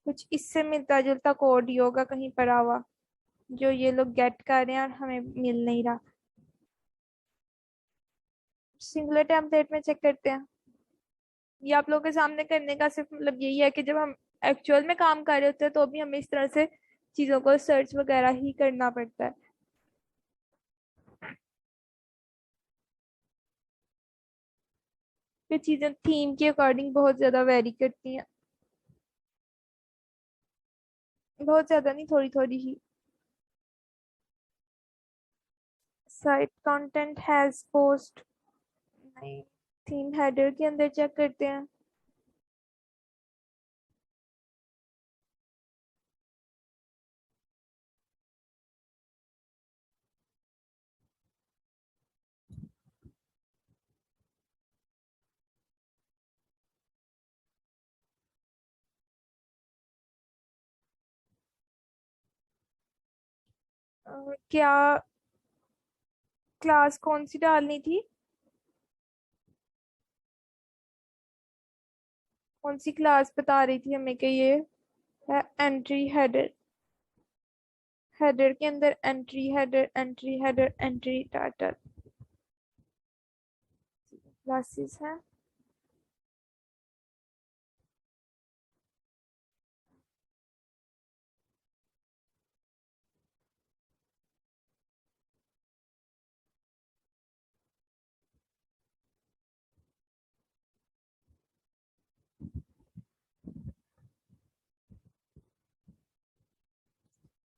कुछ इससे मिलता जुलता कोड ही होगा कहीं पड़ा हुआ जो ये लोग गेट कर रहे हैं और हमें मिल नहीं रहा। सिंगुलर टेम्पलेट में चेक करते हैं। ये आप लोगों के सामने करने का सिर्फ मतलब यही है कि जब हम एक्चुअल में काम कर रहे होते हैं तो भी हमें इस तरह से चीजों को सर्च वगैरह ही करना पड़ता है। ये चीजें थीम के अकॉर्डिंग बहुत ज्यादा वेरी करती हैं। बहुत ज्यादा नहीं, थोड़ी थोड़ी ही। साइट कंटेंट हैज पोस्ट, नहीं। थीम हेडर के अंदर चेक करते हैं। क्या क्लास कौन सी डालनी थी, कौन सी क्लास बता रही थी हमें कि ये है एंट्री हेडर। हेडर के अंदर entry header, entry header, entry title classes है।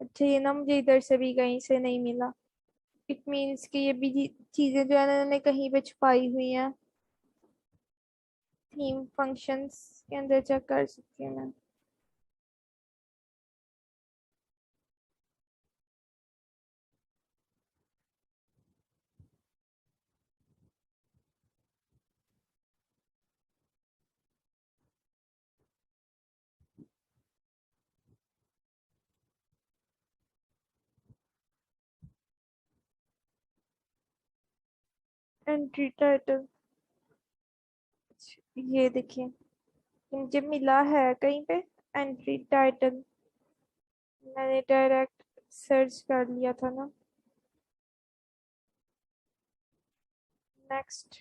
अच्छा, ये ना मुझे इधर से भी कहीं से नहीं मिला। इट मीन्स कि ये भी चीजें जो है ना इन्होंने कहीं पे छुपाई हुई हैं। थीम फंक्शंस के अंदर चेक कर सकती हूँ मैं। एंट्री टाइटल, ये देखिए मुझे मिला है कहीं पे एंट्री टाइटल। मैंने डायरेक्ट सर्च कर लिया था ना। नेक्स्ट।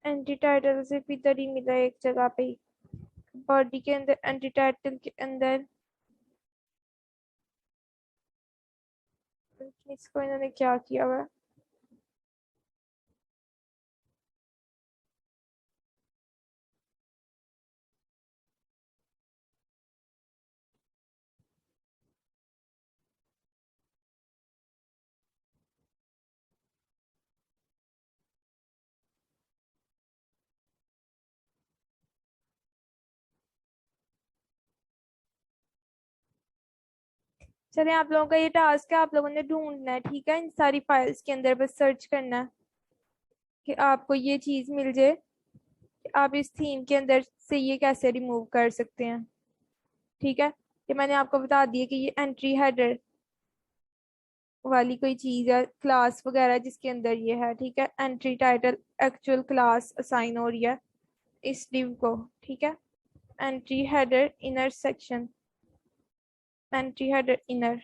एंटी टाइटल सिर्फ इधर ही मिला है, एक जगह पे ही। बॉडी के अंदर एंटी टाइटल के अंदर। इसको इन्होंने क्या किया हुआ है। चलिए, आप लोगों का ये टास्क है, आप लोगों ने ढूंढना है, ठीक है, इन सारी फाइल्स के अंदर बस सर्च करना है कि आपको ये चीज मिल जाए कि आप इस थीम के अंदर से ये कैसे रिमूव कर सकते हैं। ठीक है, ये मैंने आपको बता दिया कि ये एंट्री हेडर वाली कोई चीज है, क्लास वगैरह जिसके अंदर ये है। ठीक है, entry title actual class assign हो रही है इस div को। ठीक है, entry header inner section, entry header inner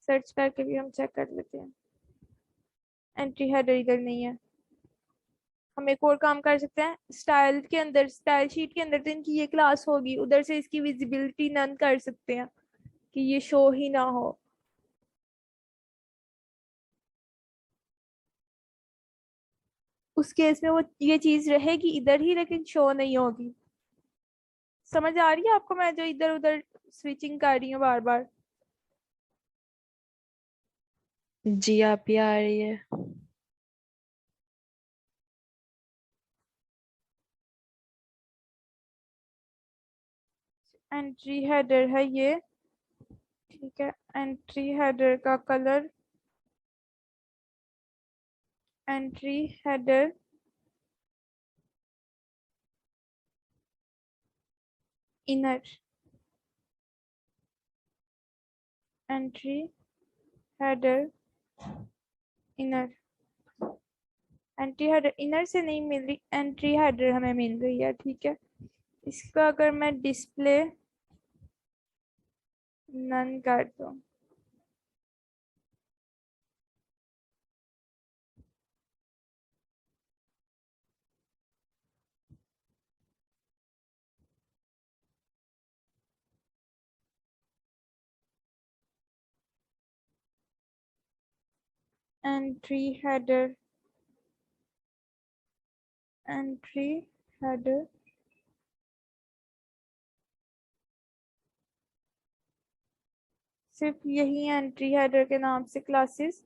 search करके भी हम चेक कर लेते हैं। एंट्री हेडर इधर नहीं है। हम एक और काम कर सकते हैं, स्टाइल के अंदर, स्टाइल शीट के अंदर तो इनकी ये क्लास होगी, उधर से इसकी विजिबिलिटी नन कर सकते हैं कि ये शो ही ना हो। उस केस में वो ये चीज रहेगी इधर ही लेकिन शो नहीं होगी। समझ आ रही है आपको मैं जो इधर उधर स्विचिंग कर रही हूँ बार बार? जी आप ही आ रही है। एंट्री हेडर है ये। ठीक है, एंट्री हेडर का colour, entry header inner, entry header inner. Entry header inner से नहीं मिल रही, एंट्री हेडर हमें मिल रही है। ठीक है, इसका अगर मैं डिस्प्ले नन कर दूं, एंट्री हेडर, एंट्री हेडर सिर्फ यही एंट्री हेडर के नाम से क्लासेस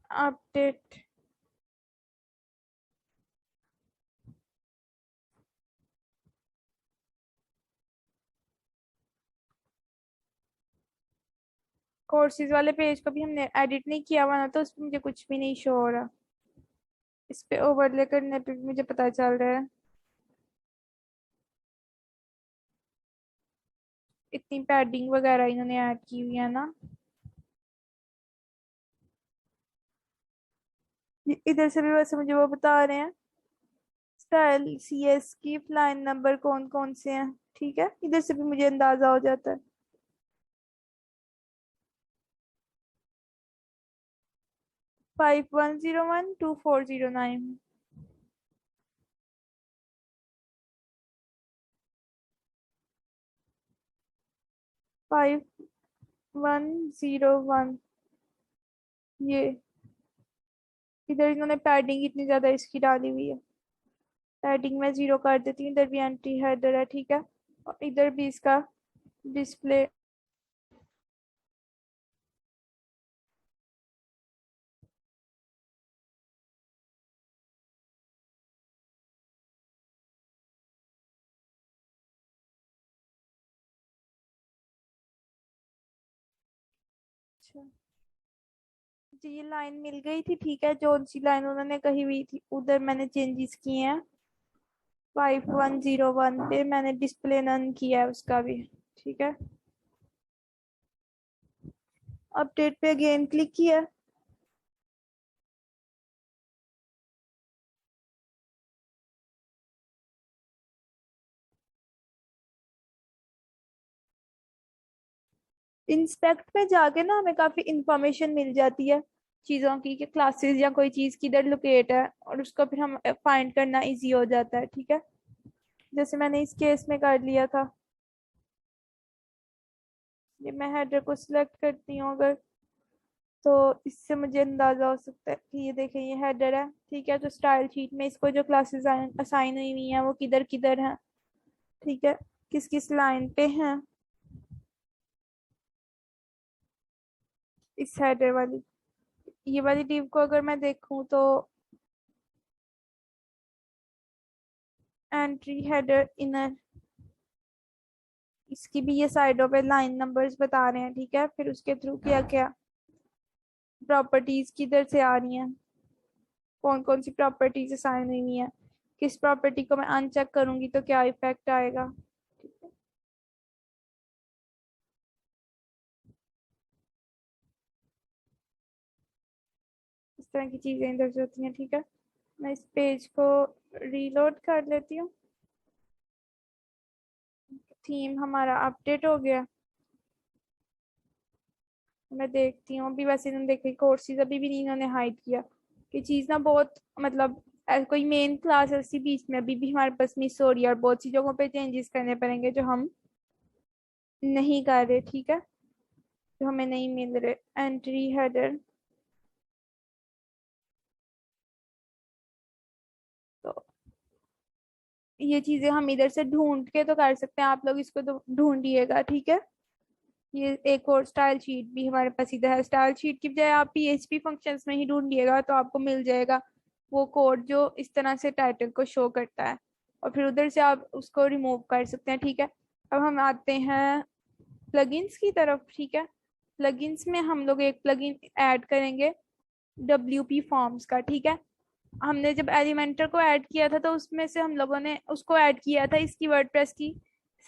अपडेट कोर्सेज वाले पेज को भी हमने एडिट नहीं किया हुआ ना, तो उसमें मुझे कुछ भी नहीं शो हो रहा। इस पे ओवरले करने पे भी मुझे पता चल रहा है। इतनी पैडिंग वगैरह इन्होंने ऐड की हुई है ना। इधर से भी वैसे मुझे वो बता रहे हैं स्टाइल CS की लाइन नंबर कौन कौन से हैं। ठीक है, इधर से भी मुझे अंदाजा हो जाता है। 51012409, 5101। ये इधर इन्होंने पैडिंग इतनी ज्यादा इसकी डाली हुई है। पैडिंग में 0 कर देती हूँ, इधर भी एंटी हेडर है। ठीक है, और इधर भी इसका डिस्प्ले। अच्छा जी, ये लाइन मिल गई थी। ठीक है, जो सी लाइन उन्होंने कही हुई थी उधर मैंने चेंजेस किए हैं। 5101 पे मैंने डिस्प्ले नन किया है उसका भी। ठीक है, अपडेट पे अगेन क्लिक किया। इंस्पेक्ट पे जाके ना हमें काफी इंफॉर्मेशन मिल जाती है चीजों की, कि क्लासेस या कोई चीज किधर लोकेट है, और उसको फिर हम फाइंड करना इजी हो जाता है। ठीक है, जैसे मैंने इस केस में कर लिया था। ये मैं हेडर को सिलेक्ट करती हूँ अगर, तो इससे मुझे अंदाजा हो सकता है कि ये देखें ये हेडर है। ठीक है, तो स्टाइल शीट में इसको जो क्लासेस असाइन हुई हुई हैं वो किधर किधर हैं। ठीक है, किस किस लाइन पे हैं इस हेडर वाली। ये वाली डिव को अगर मैं देखूं तो एंट्री हेडर इनर, इसकी भी ये साइडों पे लाइन नंबर्स बता रहे हैं, ठीक है। फिर उसके थ्रू क्या क्या प्रॉपर्टीज किधर से आ रही हैं, कौन कौन सी प्रॉपर्टीज असाइन हुई है, किस प्रॉपर्टी को मैं अनचेक करूंगी तो क्या इफेक्ट आएगा। इस तरह की चीजें इधर से होती हैं, ठीक है। मैं इस पेज को रीलोड कर लेती हूँ। थीम हमारा अपडेट हो गया। मैं देखती हूँ अभी, वैसे इन्होंने देखी कोर्सेज अभी भी नहीं इन्होंने हाइड किया कि चीज़ ना बहुत मतलब कोई मेन क्लास ऐसी बीच में अभी भी हमारे पास मिस हो रही है, और बहुत सी जगहों पे चेंजेस करने पड़ेंगे जो हम नहीं कर रहे, ठीक है, जो हमें नहीं मिल रहे। एंट्री हेडर, तो ये चीजें हम इधर से ढूंढ के तो कर सकते हैं, आप लोग इसको तो ढूंढिएगा, ठीक है। ये एक और स्टाइल शीट भी हमारे पास इधर है। स्टाइल शीट की बजाय आप PHP फंक्शंस में ही ढूंढिएगा तो आपको मिल जाएगा वो कोड जो इस तरह से टाइटल को शो करता है, और फिर उधर से आप उसको रिमूव कर सकते हैं, ठीक है। अब हम आते हैं प्लगइन्स की तरफ, ठीक है। प्लगइन्स में हम लोग एक प्लगइन ऐड करेंगे WP फॉर्म्स का, ठीक है। हमने जब एलिमेंटर को ऐड किया था तो उसमें से हम लोगों ने उसको ऐड किया था इसकी वर्डप्रेस की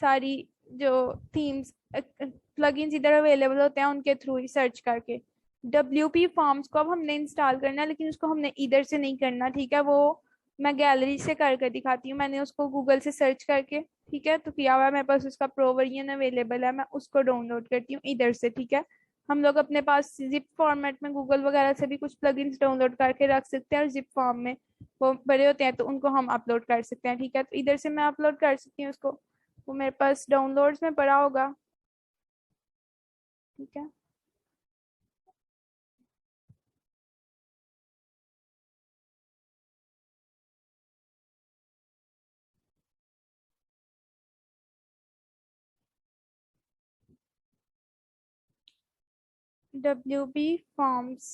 सारी जो थीम्स प्लगइन्स इधर अवेलेबल होते हैं उनके थ्रू ही सर्च करके। WP फॉर्म्स को अब हमने इंस्टॉल करना है, लेकिन उसको हमने इधर से नहीं करना, ठीक है। वो मैं गैलरी से करके दिखाती हूँ, मैंने उसको गूगल से सर्च करके, ठीक है, तो किया हुआ है मेरे पास, उसका प्रो वर्जन अवेलेबल है, मैं उसको डाउनलोड करती हूँ इधर से, ठीक है। हम लोग अपने पास जिप फॉर्मेट में गूगल वगैरह से भी कुछ प्लगइन्स डाउनलोड करके रख सकते हैं, और जिप फॉर्म में वो बड़े होते हैं तो उनको हम अपलोड कर सकते हैं, ठीक है। तो इधर से मैं अपलोड कर सकती हूँ उसको, वो मेरे पास डाउनलोड्स में पड़ा होगा, ठीक है। WP फॉर्म्स,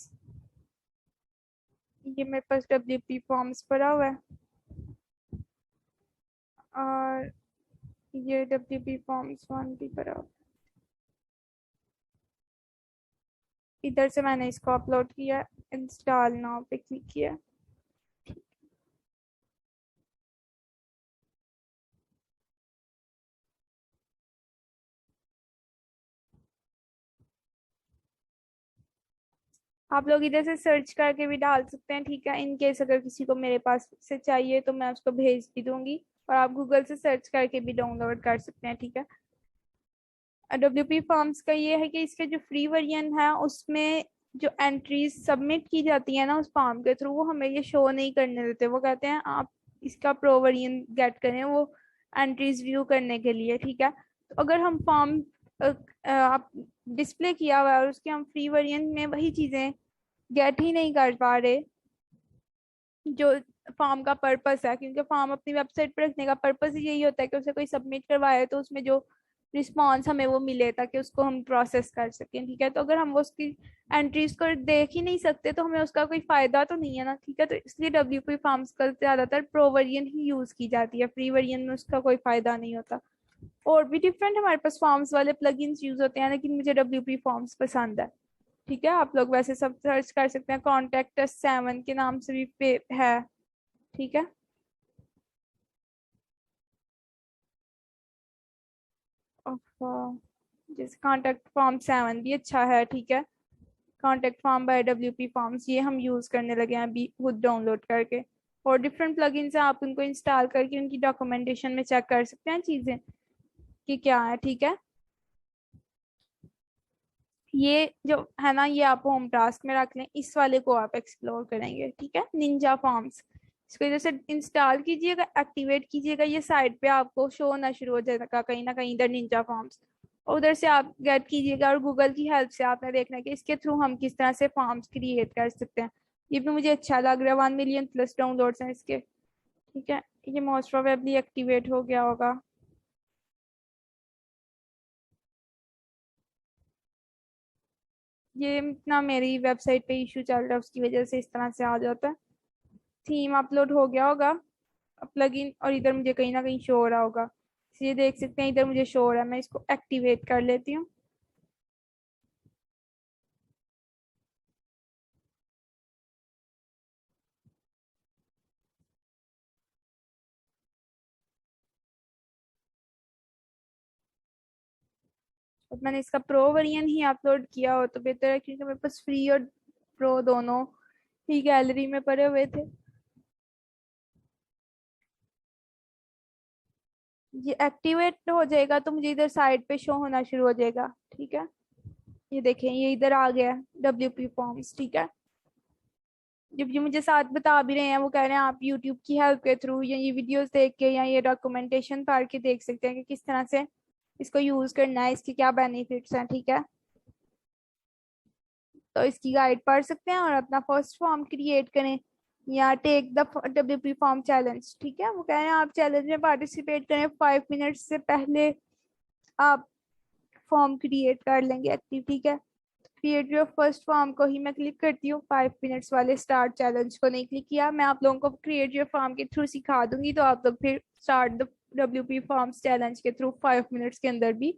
ये मेरे पास WP फॉर्म्स पड़ा हुआ है, और ये WP फॉर्म्स 1 भी पड़ा हुआ है। इधर से मैंने इसको अपलोड किया, इंस्टॉल नाउ पे क्लिक किया। आप लोग इधर से सर्च करके भी डाल सकते हैं, ठीक है। इन केस अगर किसी को मेरे पास से चाहिए तो मैं उसको भेज भी दूंगी, और आप गूगल से सर्च करके भी डाउनलोड कर सकते हैं, ठीक है। WP फॉर्म्स का ये है कि इसके जो फ्री वर्जन है उसमें जो एंट्रीज सबमिट की जाती है ना उस फॉर्म के थ्रू, वो हमें ये शो नहीं करने देते। वो कहते हैं आप इसका प्रो वर्जन गेट करें वो एंट्रीज व्यू करने के लिए, ठीक है। तो अगर हम फॉर्म आप डिस्प्ले किया हुआ है और उसके हम फ्री वर्जन में वही चीजें गेट ही नहीं कर पा रहे जो फॉर्म का पर्पस है, क्योंकि फॉर्म अपनी वेबसाइट पर रखने का पर्पस ही यही होता है कि उसे कोई सबमिट करवाए तो उसमें जो रिस्पॉन्स हमें वो मिले ताकि उसको हम प्रोसेस कर सकें, ठीक है। तो अगर हम वो उसकी एंट्रीज को देख ही नहीं सकते तो हमें उसका कोई फायदा तो नहीं है ना, ठीक है। तो इसलिए WP फॉर्म्स का ज्यादातर प्रो वर्जन ही यूज की जाती है, फ्री वर्जन में उसका कोई फायदा नहीं होता। और भी डिफरेंट हमारे पास फॉर्म्स वाले प्लगइन्स यूज होते हैं, लेकिन मुझे WP फॉर्म्स पसंद है, ठीक है। आप लोग वैसे सब सर्च कर सकते हैं, कॉन्टेक्ट अस 7 के नाम से भी पे है, ठीक है। जैसे कॉन्टेक्ट फॉर्म 7 भी अच्छा है, ठीक है। Contact form by WP forms ये हम यूज करने लगे हैं अभी खुद डाउनलोड करके। और डिफरेंट प्लगइन्स हैं, आप उनको इंस्टॉल करके उनकी डॉक्यूमेंटेशन में चेक कर सकते हैं चीजें कि क्या है, ठीक है। ये जो है ना ये आप होम टास्क में रख लें, इस वाले को आप एक्सप्लोर करेंगे, ठीक है। निंजा फॉर्म्स, इसको जैसे इंस्टॉल कीजिएगा, एक्टिवेट कीजिएगा, ये साइड पे आपको शो होना शुरू हो जाएगा कहीं ना कहीं इधर निंजा फॉर्म्स, और उधर से आप गेट कीजिएगा, और गूगल की हेल्प से आपने देखना है कि इसके थ्रू हम किस तरह से फॉर्म्स क्रिएट कर सकते हैं। ये भी मुझे अच्छा लग रहा है, 1 मिलियन प्लस डाउनलोड्स हैं इसके, ठीक है। ये मोस्ट प्रोबेबली एक्टिवेट हो गया होगा। ये इतना मेरी वेबसाइट पे इशू चल रहा है उसकी वजह से इस तरह से आ जाता है। थीम अपलोड हो गया होगा प्लगइन, और इधर मुझे कहीं ना कहीं शो हो रहा होगा ये देख सकते हैं इधर मुझे शो हो रहा है, मैं इसको एक्टिवेट कर लेती हूँ। और मैंने इसका प्रो वर्जन ही अपलोड किया हो तो बेहतर है, क्योंकि मेरे पास फ्री और प्रो दोनों ही गैलरी में पड़े हुए थे। ये एक्टिवेट हो जाएगा तो मुझे इधर साइड पे शो होना शुरू हो जाएगा, ठीक है। ये देखें ये इधर आ गया WP फॉर्म्स, ठीक है। जब ये मुझे साथ बता भी रहे हैं, वो कह रहे हैं आप यूट्यूब की हेल्प के थ्रू या ये वीडियोस देख के या ये डॉक्यूमेंटेशन पढ़ के देख सकते हैं कि किस तरह से इसको यूज करना है, इसके क्या बेनिफिट्स हैं, ठीक है। तो इसकी गाइड पढ़ सकते हैं और अपना फर्स्ट फॉर्म क्रिएट करें या take the WP form challenge, ठीक है। वो कह रहे हैं आप चैलेंज में पार्टिसिपेट करें, 5 मिनट से पहले आप फॉर्म क्रिएट कर लेंगे एक्टिव, ठीक है। क्रिएट योर फर्स्ट फॉर्म को ही मैं क्लिक करती हूँ, 5 मिनट्स वाले स्टार्ट चैलेंज को नहीं क्लिक किया। मैं आप लोगों को क्रिएट योर फॉर्म के थ्रू सिखा दूंगी, तो आप लोग फिर start the WP forms challenge के थ्रू 5 मिनट्स के अंदर भी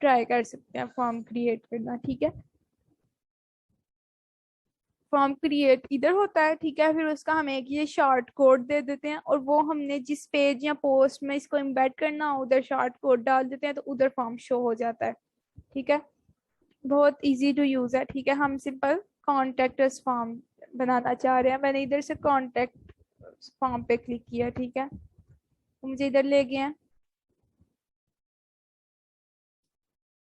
ट्राई कर सकते हैं फॉर्म क्रिएट करना, ठीक है। फॉर्म क्रिएट इधर होता है, ठीक है। फिर उसका हमें एक ये शॉर्ट कोड दे देते हैं और वो हमने जिस पेज या पोस्ट में इसको एम्बेड करना हो उधर शॉर्ट कोड डाल देते हैं तो उधर फॉर्म शो हो जाता है, ठीक है। बहुत इजी टू यूज है, ठीक है। हम सिंपल कॉन्टेक्ट अस फॉर्म बनाना चाह रहे हैं, मैंने इधर से कॉन्टेक्ट फॉर्म पे क्लिक किया, ठीक है। तो मुझे इधर ले गए हैं,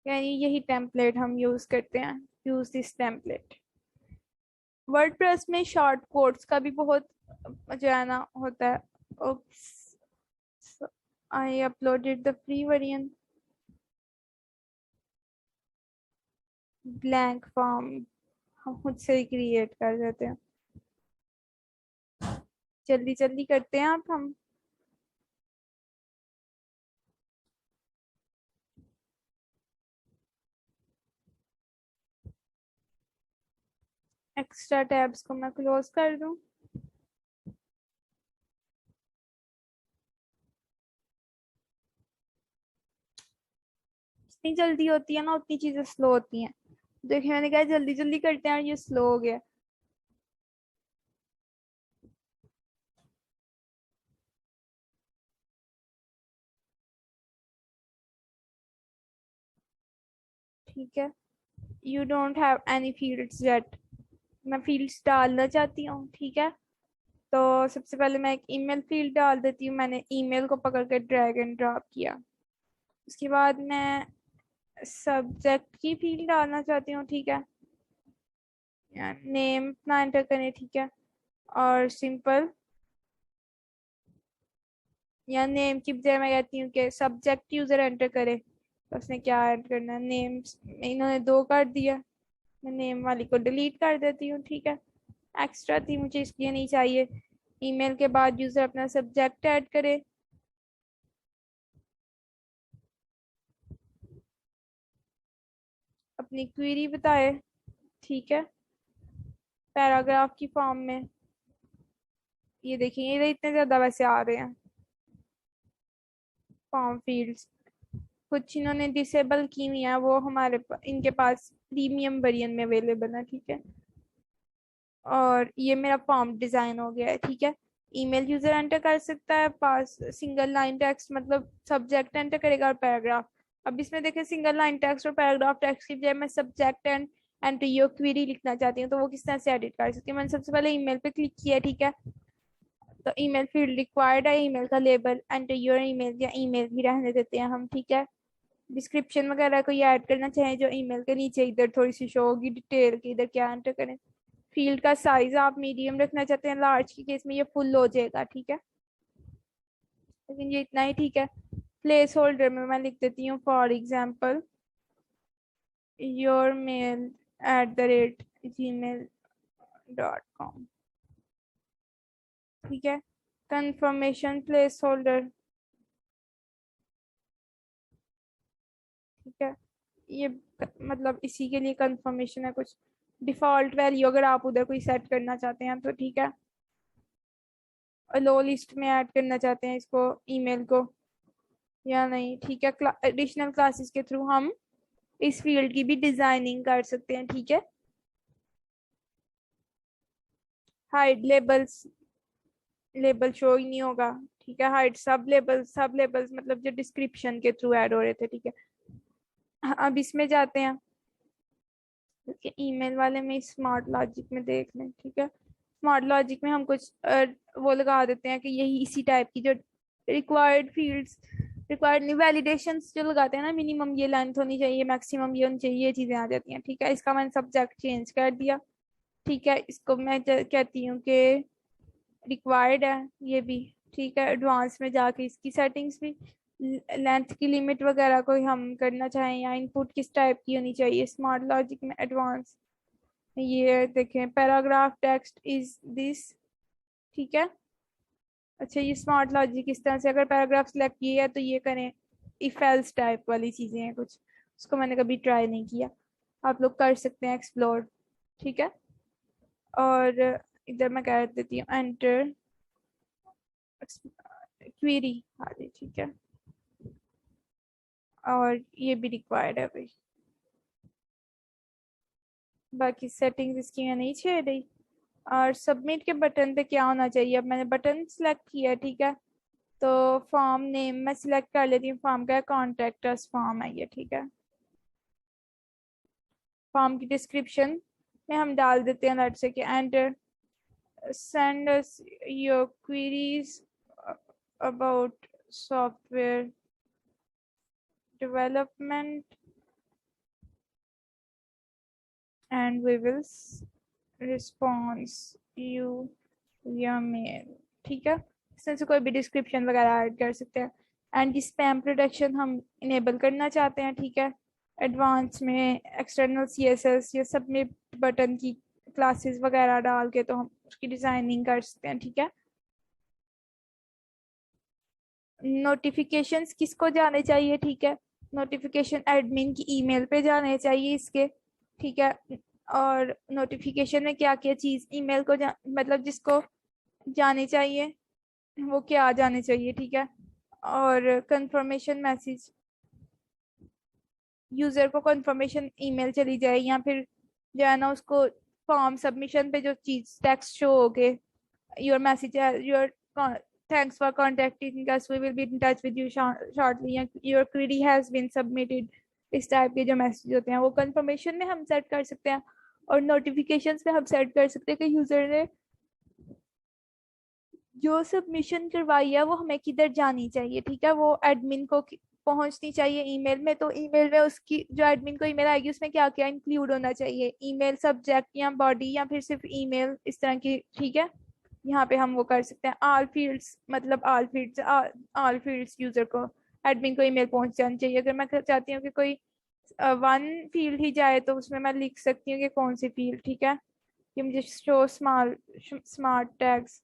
यानी यही टेम्पलेट हम यूज करते हैं, यूज दिस टेम्पलेट। वर्डप्रेस में शॉर्ट कोड्स का भी बहुत जो है ना होता है। I uploaded the free version, blank form हम खुद से ही क्रिएट कर देते हैं। जल्दी जल्दी करते हैं आप हम। एक्स्ट्रा टैब्स को मैं क्लोज कर दूं। जितनी जल्दी होती है ना उतनी चीजें स्लो होती हैं। देखिए मैंने कहा जल्दी जल्दी करते हैं और ये स्लो हो गया। ठीक है, you don't have any fields yet. मैं फील्ड्स डालना चाहती हूँ, ठीक है। तो सबसे पहले मैं एक ईमेल फील्ड डाल देती हूँ, मैंने ईमेल को पकड़ कर ड्रैग एंड ड्रॉप किया। उसके बाद मैं सब्जेक्ट की फील्ड डालना चाहती हूँ, ठीक है। नेम अपना एंटर करें, ठीक है। और सिंपल या नेम की बजाय मैं कहती हूँ कि सब्जेक्ट यूजर एंटर करे, तो उसने क्या एंटर करना है, नेम। इन्होंने 2 कर दिया, मैं नेम वाली को डिलीट कर देती हूँ, ठीक है। एक्स्ट्रा थी मुझे इसलिए नहीं चाहिए। ईमेल के बाद यूजर अपना सब्जेक्ट ऐड करे, अपनी क्वेरी बताए, ठीक है। पैराग्राफ की फॉर्म में ये देखिए ये इतने ज्यादा वैसे आ रहे हैं फॉर्म फील्ड्स। कुछ इन्होंने डिसेबल की हुई है, वो इनके पास प्रीमियम वेरिएंट में अवेलेबल है, ठीक है। और ये मेरा फॉर्म डिजाइन हो गया है, ठीक है। ईमेल यूजर एंटर कर सकता है, पास सिंगल लाइन टेक्स्ट मतलब सब्जेक्ट एंटर करेगा और पैराग्राफ। अब इसमें देखें सिंगल लाइन टेक्स्ट और पैराग्राफ टेक्स्ट की बजाय मैं subject and enter your query लिखना चाहती हूँ, तो वो किस तरह से एडिट कर सकती हूँ। मैंने सबसे पहले ईमेल पे क्लिक किया, ठीक है। तो ईमेल फील्ड रिक्वायर्ड है, ईमेल का लेबल एंटर योर ईमेल या ईमेल भी रहने देते हैं हम, ठीक है। डिस्क्रिप्शन वगैरह को ये ऐड करना चाहें जो ईमेल के नीचे इधर थोड़ी सी शो होगी डिटेल की, इधर क्या एंटर करें। फील्ड का साइज आप मीडियम रखना चाहते हैं, लार्ज के केस में ये फुल हो जाएगा, ठीक है। लेकिन ये इतना ही ठीक है। प्लेस होल्डर में मैं लिख देती हूँ for example your mail @gmail.com, ठीक है। कंफर्मेशन प्लेस होल्डर, ठीक है। ये मतलब इसी के लिए कंफर्मेशन है, कुछ डिफॉल्ट वैल्यू अगर आप उधर कोई सेट करना चाहते हैं तो ठीक है। लो लिस्ट में ऐड करना चाहते हैं इसको ईमेल को, या नहीं, ठीक है। एडिशनल क्लासेस के थ्रू हम इस फील्ड की भी डिजाइनिंग कर सकते हैं, ठीक है। हाइड लेबल्स, लेबल शो ही नहीं होगा, ठीक है। हाइड सब लेबल्स मतलब जो डिस्क्रिप्शन के थ्रू ऐड हो रहे थे, ठीक है। अब इसमें जाते हैं, ईमेल वाले में स्मार्ट लॉजिक में देख लें, ठीक है। स्मार्ट लॉजिक में हम कुछ वो लगा देते हैं कि यही इसी टाइप की जो रिक्वायर्ड फील्ड्स, रिक्वायर्ड नहीं, वैलिडेशंस जो लगाते हैं ना, मिनिमम ये लेंथ होनी चाहिए, मैक्सिमम ये होनी चाहिए, ये चीजें आ जाती हैं, ठीक है। इसका मैंने सब्जेक्ट चेंज कर दिया, ठीक है। इसको मैं कहती हूँ कि रिक्वायर्ड है ये भी, ठीक है। एडवांस में जाके इसकी सेटिंग्स भी, लेंथ की लिमिट वगैरह कोई हम करना चाहें, या इनपुट किस टाइप की होनी चाहिए, स्मार्ट लॉजिक में एडवांस। ये देखें, पैराग्राफ टेक्स्ट इज दिस, ठीक है। अच्छा, ये स्मार्ट लॉजिक इस तरह से, अगर पैराग्राफ सेलेक्ट किया है तो ये करें, इफ एल्स टाइप वाली चीजें हैं कुछ, उसको मैंने कभी ट्राई नहीं किया, आप लोग कर सकते हैं एक्सप्लोर, ठीक है। और इधर मैं कह देती हूँ एंटर क्वेरी आ रही, ठीक है। और ये भी रिक्वायर्ड है भाई, बाकी सेटिंग्स इसकी मैं नहीं छेड़ रही। और सबमिट के बटन पे क्या होना चाहिए, अब मैंने बटन सिलेक्ट किया, ठीक है। तो फॉर्म नेम मैं सिलेक्ट कर लेती हूँ, फॉर्म का कॉन्टेक्ट अस फॉर्म है ये, ठीक है। फॉर्म की डिस्क्रिप्शन में हम डाल देते हैं, लेट्स से कि enter send us your queries about software development and we will response you via mail, ठीक है। इसमें से कोई भी डिस्क्रिप्शन वगैरह ऐड कर सकते हैं। एंड स्पैम प्रोटेक्शन हम इनेबल करना चाहते हैं, ठीक है। एडवांस में एक्सटर्नल CSS या सबमिट बटन की क्लासेस वगैरह डाल के तो हम उसकी डिजाइनिंग कर सकते हैं, ठीक है। नोटिफिकेशंस किसको जाने चाहिए, ठीक है। नोटिफिकेशन एडमिन की ईमेल पे जाने चाहिए इसके, ठीक है। और नोटिफिकेशन में क्या क्या चीज ईमेल को मतलब जिसको जानी चाहिए वो क्या आ जाने चाहिए, ठीक है। और कंफर्मेशन मैसेज, यूजर को कंफर्मेशन ईमेल चली जाए, या फिर जो है ना उसको फॉर्म सबमिशन पे जो चीज टेक्स्ट शो हो गए, your message, your thanks for contacting us, we will be in touch with you shortly, your query has been submitted, इस टाइप के जो मैसेज होते हैं वो कंफर्मेशन में हम सेट कर सकते हैं। और नोटिफिकेशंस में हम सेट कर सकते हैं कि यूजर ने जो सबमिशन करवाई है वो हमें किधर जानी चाहिए, ठीक है। वो एडमिन को पहुंचनी चाहिए ईमेल में, तो ईमेल में उसकी जो एडमिन को ईमेल आएगी उसमें क्या क्या इंक्लूड होना चाहिए, ईमेल सब्जेक्ट या बॉडी या फिर सिर्फ ईमेल, इस तरह की, ठीक है। यहाँ पे हम वो कर सकते हैं। ऑल फील्ड्स मतलब ऑल फील्ड्स यूजर को, एडमिन को ईमेल पहुंच जानी चाहिए। अगर मैं चाहती हूँ कि कोई वन फील्ड ही जाए तो उसमें मैं लिख सकती हूँ कि कौन सी फील्ड, ठीक है। कि मुझे शो स्मार्ट टैग्स,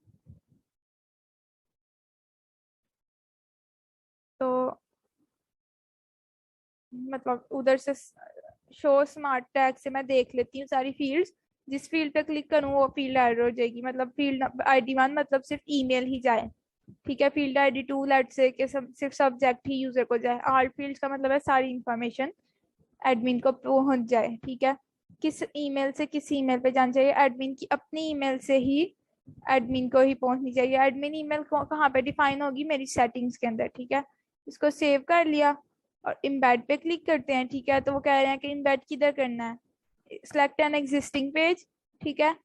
तो मतलब उधर से शो स्मार्ट टैग से मैं देख लेती हूँ सारी फील्ड्स, जिस फील्ड पे क्लिक करूँ वो फील्ड ऐड हो जाएगी, मतलब फील्ड ID 1 मतलब सिर्फ ईमेल ही जाए, ठीक है। फील्ड ID 2 लेट से कि सिर्फ सब्जेक्ट ही यूजर को जाए। ऑल फील्ड्स का मतलब है सारी इंफॉर्मेशन एडमिन को पहुंच जाए, ठीक है। किस ईमेल से किस ईमेल पे जाना चाहिए, एडमिन की अपनी ईमेल से ही एडमिन को ही पहुंचनी चाहिए। एडमिन ईमेल कहाँ पे डिफाइन होगी, मेरी सेटिंग्स के अंदर, ठीक है। इसको सेव कर लिया और इम्बेड पे क्लिक करते हैं, ठीक है। तो वो कह रहे हैं कि इम्बेड किधर करना है, सिलेक्ट एन एग्जिस्टिंग पेज, ठीक है।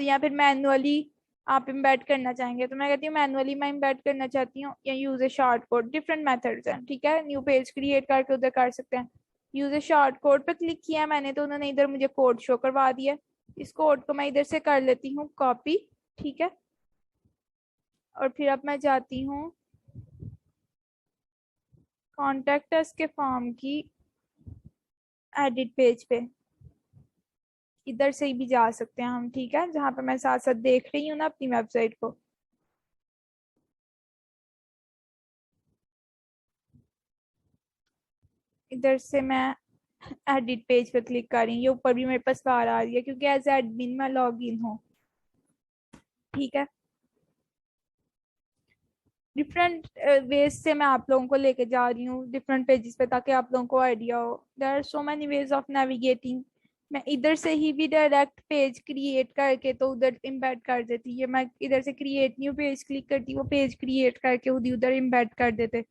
या फिर मैनुअली आप इम्बेड करना चाहेंगे, तो मैं कहती हूँ मैनुअली मैं इम्बेड करना चाहती हूँ, या यूज ए शॉर्ट कोड, डिफरेंट मेथड्स हैं, ठीक है। न्यू पेज क्रिएट करके उधर कर सकते हैं। यूज ए शॉर्ट कोड पे क्लिक किया मैंने तो उन्होंने इधर मुझे कोड शो करवा दिया। इस कोड को मैं इधर से कर लेती हूँ कॉपी, ठीक है। और फिर अब मैं जाती हूँ कॉन्टेक्ट अस के फॉर्म की एडिट पेज पे, इधर से ही भी जा सकते हैं हम, ठीक है। जहाँ पे मैं साथ साथ देख रही हूँ ना अपनी वेबसाइट को, इधर से मैं एडिट पेज पे क्लिक कर रही हूँ, ये ऊपर भी मेरे पास बार आ रही है क्योंकि एज एडमिन मैं लॉग इन हूँ, ठीक है। डिफरेंट वेज से मैं आप लोगों को लेके जा रही हूँ डिफरेंट पेजेस पे, ताकि आप लोगों को आइडिया हो। There are so many ways of navigating. मैं इधर से ही भी डायरेक्ट पेज क्रिएट करके तो उधर इम्बेड कर देती है। मैं इधर से क्रिएट न्यू पेज क्लिक करती, वो पेज क्रिएट करके उधर इम्बेड कर देते।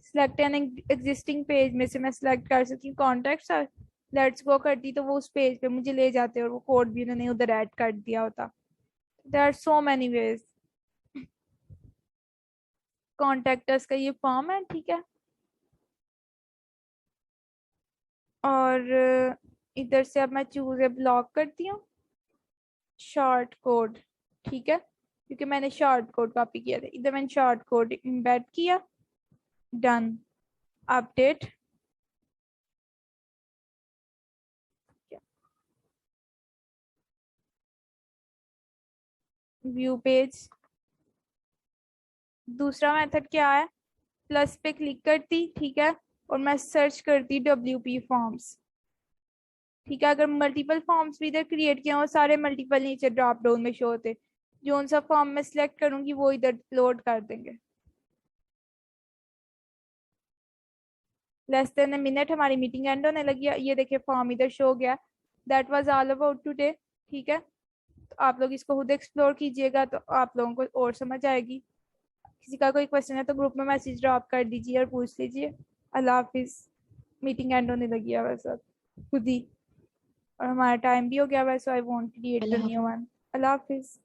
सिलेक्ट एन एग्जिस्टिंग पेज में से मैं सिलेक्ट कर सकती हूँ कॉन्टेक्ट्स, लेट्स गो करती तो वो उस पेज पे मुझे ले जाते और वो कोड भी उन्होंने उधर ऐड कर दिया होता। There are so many ways. Contact us का ये फॉर्म है, ठीक है। और इधर से अब मैं चूज ए ब्लॉक करती हूँ शॉर्ट कोड, ठीक है, क्योंकि मैंने शॉर्ट कोड कॉपी किया था। इधर मैंने शॉर्ट कोड इम्बेड किया, डन, अपडेट। View page. दूसरा मेथड क्या है, प्लस पे क्लिक करती, ठीक है, और मैं सर्च करती WP फॉर्म्स, ठीक है। अगर मल्टीपल फॉर्म्स भी इधर क्रिएट किया हो, सारे मल्टीपल नीचे ड्रॉप डाउन में शो होते, जो सा फॉर्म में सिलेक्ट करूंगी वो इधर लोड कर देंगे। लेस देन ए मिनट हमारी मीटिंग एंड होने लगी है। ये देखिए फॉर्म इधर शो गया। That was all about today, ठीक है। तो आप लोग इसको खुद एक्सप्लोर कीजिएगा तो आप लोगों को और समझ आएगी। किसी का कोई क्वेश्चन है तो ग्रुप में मैसेज ड्रॉप कर दीजिए और पूछ लीजिए। अल्लाह हाफिज। मीटिंग एंड होने लगी है वैसे खुद ही, और हमारा टाइम भी हो गया वैसे। I want create the new one. Allah Hafiz.